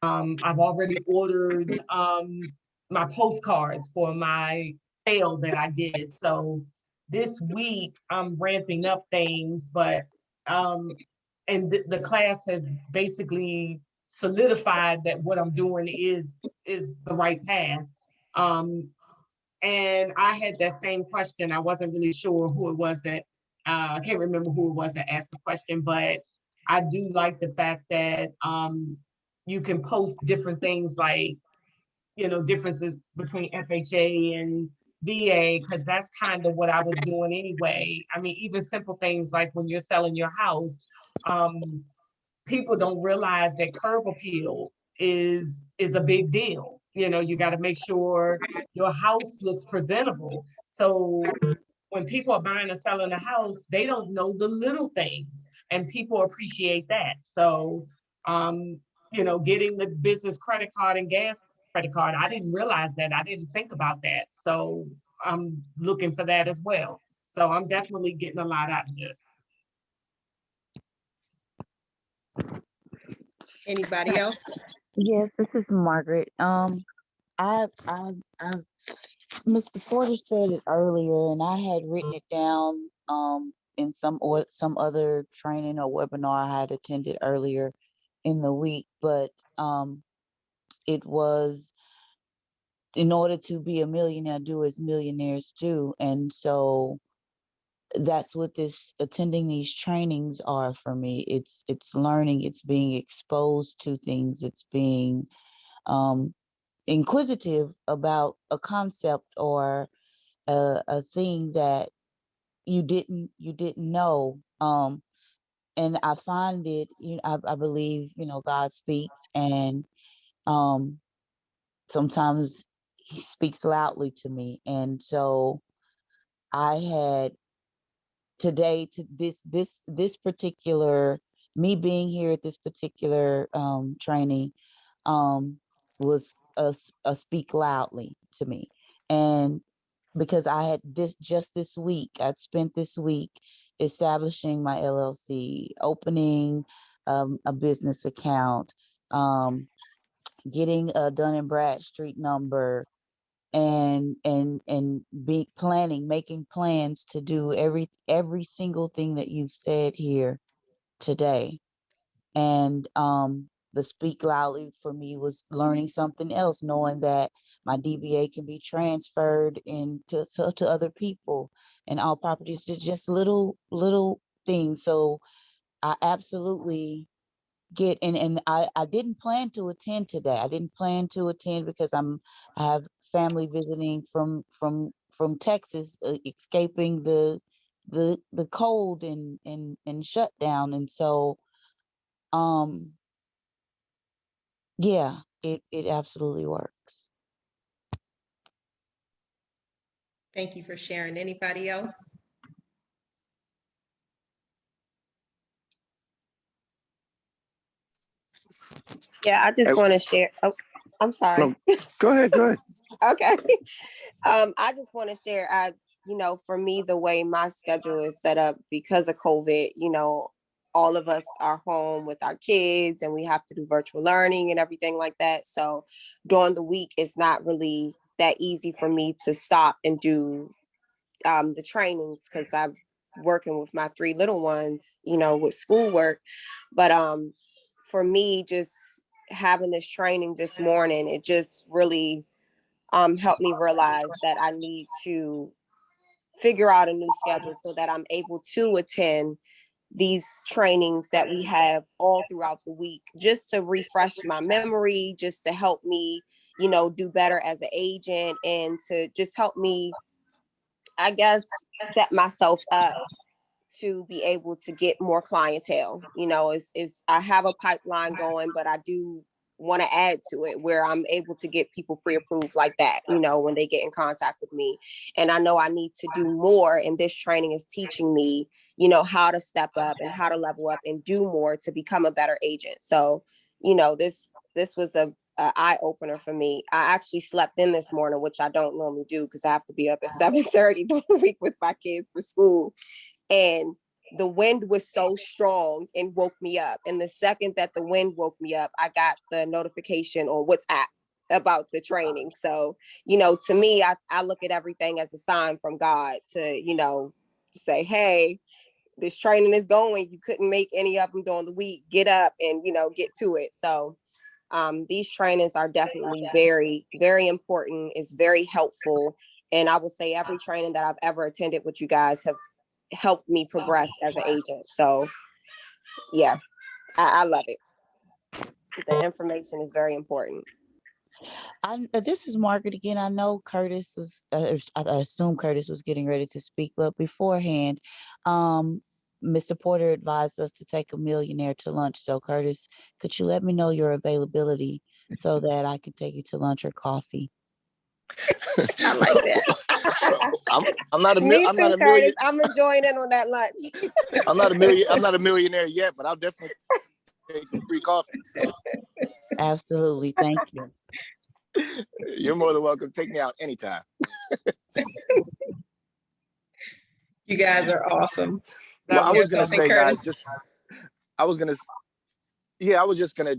I've already ordered my postcards for my sale that I did. So this week I'm ramping up things, but and the class has basically solidified that what I'm doing is the right path. And I had that same question. I wasn't really sure who it was that, I can't remember who it was that asked the question, but I do like the fact that you can post different things like, differences between FHA and VA, because that's kind of what I was doing anyway. I mean, even simple things like when you're selling your house, people don't realize that curb appeal is a big deal. You got to make sure your house looks presentable. So when people are buying or selling a house, they don't know the little things, and people appreciate that. So, getting the business credit card and gas credit card, I didn't realize that. I didn't think about that. So I'm looking for that as well. So I'm definitely getting a lot out of this. Anybody else? Yes, this is Margaret. I've Mr. Porter said it earlier, and I had written it down in some other training or webinar I had attended earlier in the week, but it was, in order to be a millionaire, do as millionaires do. And so that's what attending these trainings are for me. It's learning, it's being exposed to things, it's being inquisitive about a concept or a thing that you didn't know. And I find it, I believe, God speaks, and sometimes he speaks loudly to me. And so I had today, to this particular, me being here at this particular training was a speak loudly to me. And because I had this week, I'd spent this week establishing my LLC, opening a business account, getting a Dun & Bradstreet number, and be planning, making plans to do every single thing that you've said here today. And the speak loudly for me was learning something else, knowing that my DBA can be transferred into to other people, and all properties are just little things. So I absolutely get, and I didn't plan to attend today. I didn't plan to attend because I have family visiting from Texas, escaping the cold and shutdown. And so yeah, it absolutely works. Thank you for sharing. Anybody else? Yeah, I just want to share. Oh, I'm sorry. No, go ahead. Okay. I just want to share, for me, the way my schedule is set up because of COVID, all of us are home with our kids and we have to do virtual learning and everything like that. So during the week, it's not really that easy for me to stop and do the trainings because I'm working with my 3 little ones, with schoolwork. But for me, just having this training this morning, it just really helped me realize that I need to figure out a new schedule so that I'm able to attend these trainings that we have all throughout the week, just to refresh my memory, just to help me, do better as an agent, and to just help me, I guess, set myself up to be able to get more clientele. I have a pipeline going, but I do want to add to it where I'm able to get people pre-approved like that, when they get in contact with me. And I know I need to do more, and this training is teaching me, how to step up and how to level up and do more to become a better agent. So, this was a eye opener for me. I actually slept in this morning, which I don't normally do because I have to be up at 7:30 during the week with my kids for school. And the wind was so strong and woke me up. And the second that the wind woke me up, I got the notification on WhatsApp about the training. So, to me, I look at everything as a sign from God to, say, hey, this training is going. You couldn't make any of them during the week. Get up and, get to it. So these trainings are definitely very, very important. It's very helpful. And I would say every training that I've ever attended with you guys have helped me progress as an agent. So yeah, I love it. The information is very important. This is Margaret again. I know Curtis was, I assume Curtis was getting ready to speak, but beforehand, Mr. Porter advised us to take a millionaire to lunch. So Curtis, could you let me know your availability so that I can take you to lunch or coffee? I like that. I'm not a Me I'm too, not a Curtis. million. I'm gonna join in on that lunch. I'm not a millionaire yet, but I'll definitely take a free coffee. Absolutely. Thank you. You're more than welcome. Take me out anytime. You guys are awesome. Well, I You're was gonna something, say, guys, Curtis. I was just gonna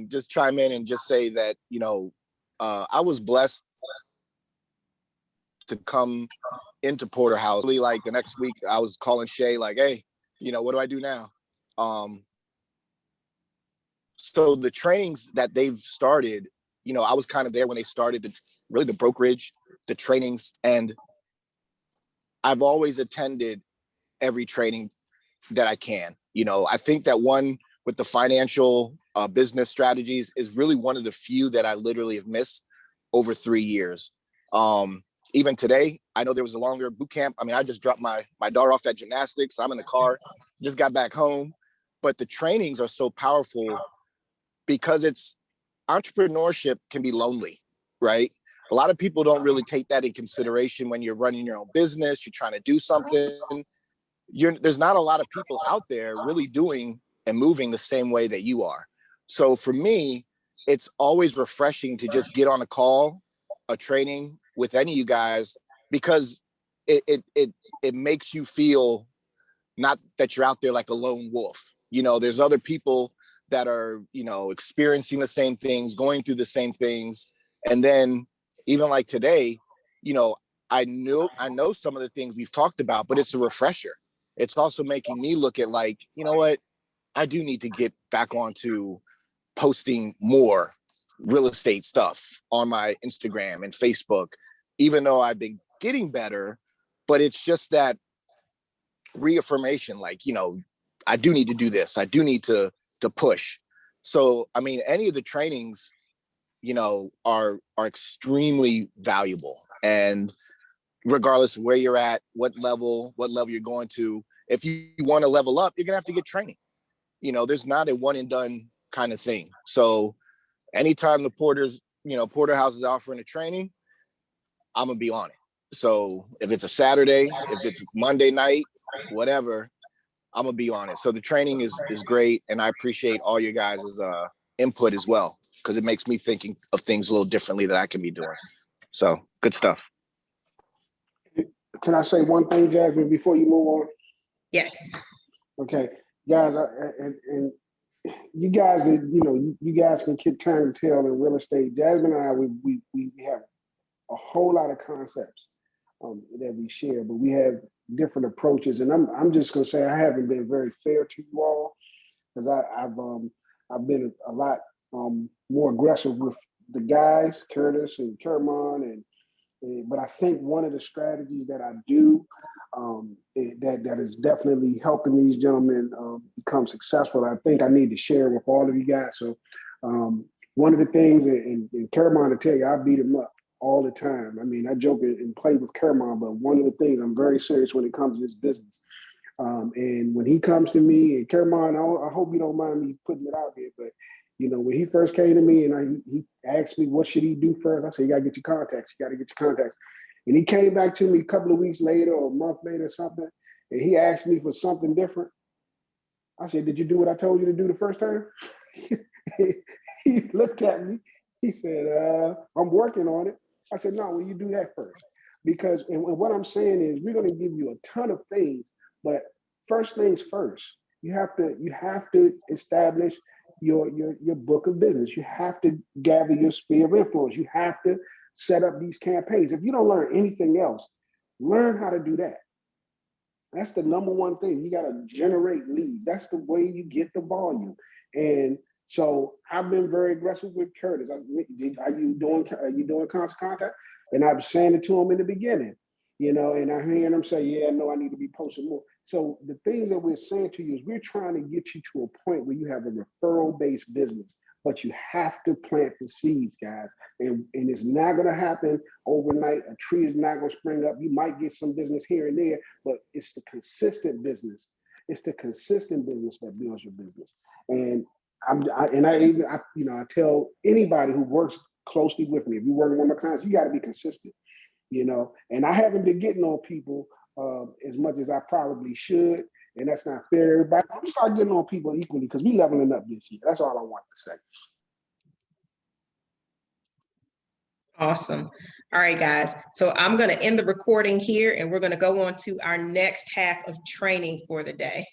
just chime in and just say that, I was blessed to come into Porterhouse. Really, like the next week, I was calling Shay, like, hey, what do I do now? So the trainings that they've started, I was kind of there when they started the brokerage, the trainings, and I've always attended every training that I can. I think that one with the financial business strategies is really one of the few that I literally have missed over 3 years. Even today, I know there was a longer boot camp. I mean, I just dropped my daughter off at gymnastics. I'm in the car, just got back home. But the trainings are so powerful because entrepreneurship can be lonely, right? A lot of people don't really take that in consideration when you're running your own business, you're trying to do something. There's not a lot of people out there really doing and moving the same way that you are. So for me, it's always refreshing to just get on a call, a training with any of you guys, because it makes you feel not that you're out there like a lone wolf. There's other people that are, experiencing the same things, going through the same things. And then even like today, I know some of the things we've talked about, but it's a refresher. It's also making me look at like, you know what, I do need to get back onto posting more real estate stuff on my Instagram and Facebook, even though I've been getting better, but it's just that reaffirmation, like, I do need to do this. I do need to push. So, I mean, any of the trainings, are extremely valuable. And regardless of where you're at, what level you're going to, if you want to level up, you're gonna have to get training. There's not a one and done kind of thing. So anytime the Porterhouse is offering a training, I'm gonna be on it. So if it's a Saturday, if it's Monday night, whatever, I'm gonna be on it. So the training is great, and I appreciate all your guys' input as well, because it makes me thinking of things a little differently that I can be doing. So good stuff. Can I say one thing, Jasmine, before you move on? Yes. Okay, guys, and you guys, you guys can turn the tail in real estate. Jasmine and I, we have a whole lot of concepts that we share, but we have different approaches. And I'm just gonna say I haven't been very fair to you all, because I've been a lot more aggressive with the guys, Curtis and Kermon, but I think one of the strategies that I do that is definitely helping these gentlemen become successful, I think I need to share with all of you guys. So one of the things, and Kermon to tell you, I beat him up all the time. I mean, I joke and play with Kermon, but one of the things, I'm very serious when it comes to this business. And when he comes to me, and Kermon, I hope you don't mind me putting it out there, but when he first came to me and he asked me what should he do first, I said, you gotta get your contacts. You gotta get your contacts. And he came back to me a couple of weeks later or a month later or something, and he asked me for something different. I said, did you do what I told you to do the first time? He looked at me. He said, I'm working on it. I said, no, well, you do that first. Because, and what I'm saying is, we're going to give you a ton of things, but first things first. You have to establish your book of business. You have to gather your sphere of influence. You have to set up these campaigns. If you don't learn anything else, learn how to do that. That's the number one thing. You got to generate leads. That's the way you get the volume. And So I've been very aggressive with Curtis. Are you doing constant contact? And I was saying it to him in the beginning, you know, and I hear him say, yeah, no, I need to be posting more. So the things that we're saying to you is we're trying to get you to a point where you have a referral-based business, but you have to plant the seeds, guys. And it's not going to happen overnight. A tree is not going to spring up. You might get some business here and there, but it's the consistent business. It's the consistent business that builds your business. And I tell anybody who works closely with me, if you're working with my clients, you got to be consistent, you know. And I haven't been getting on people as much as I probably should, and that's not fair. But I'm gonna start getting on people equally because we leveling up this year. That's all I want to say. Awesome. All right, guys. So I'm going to end the recording here, and we're going to go on to our next half of training for the day.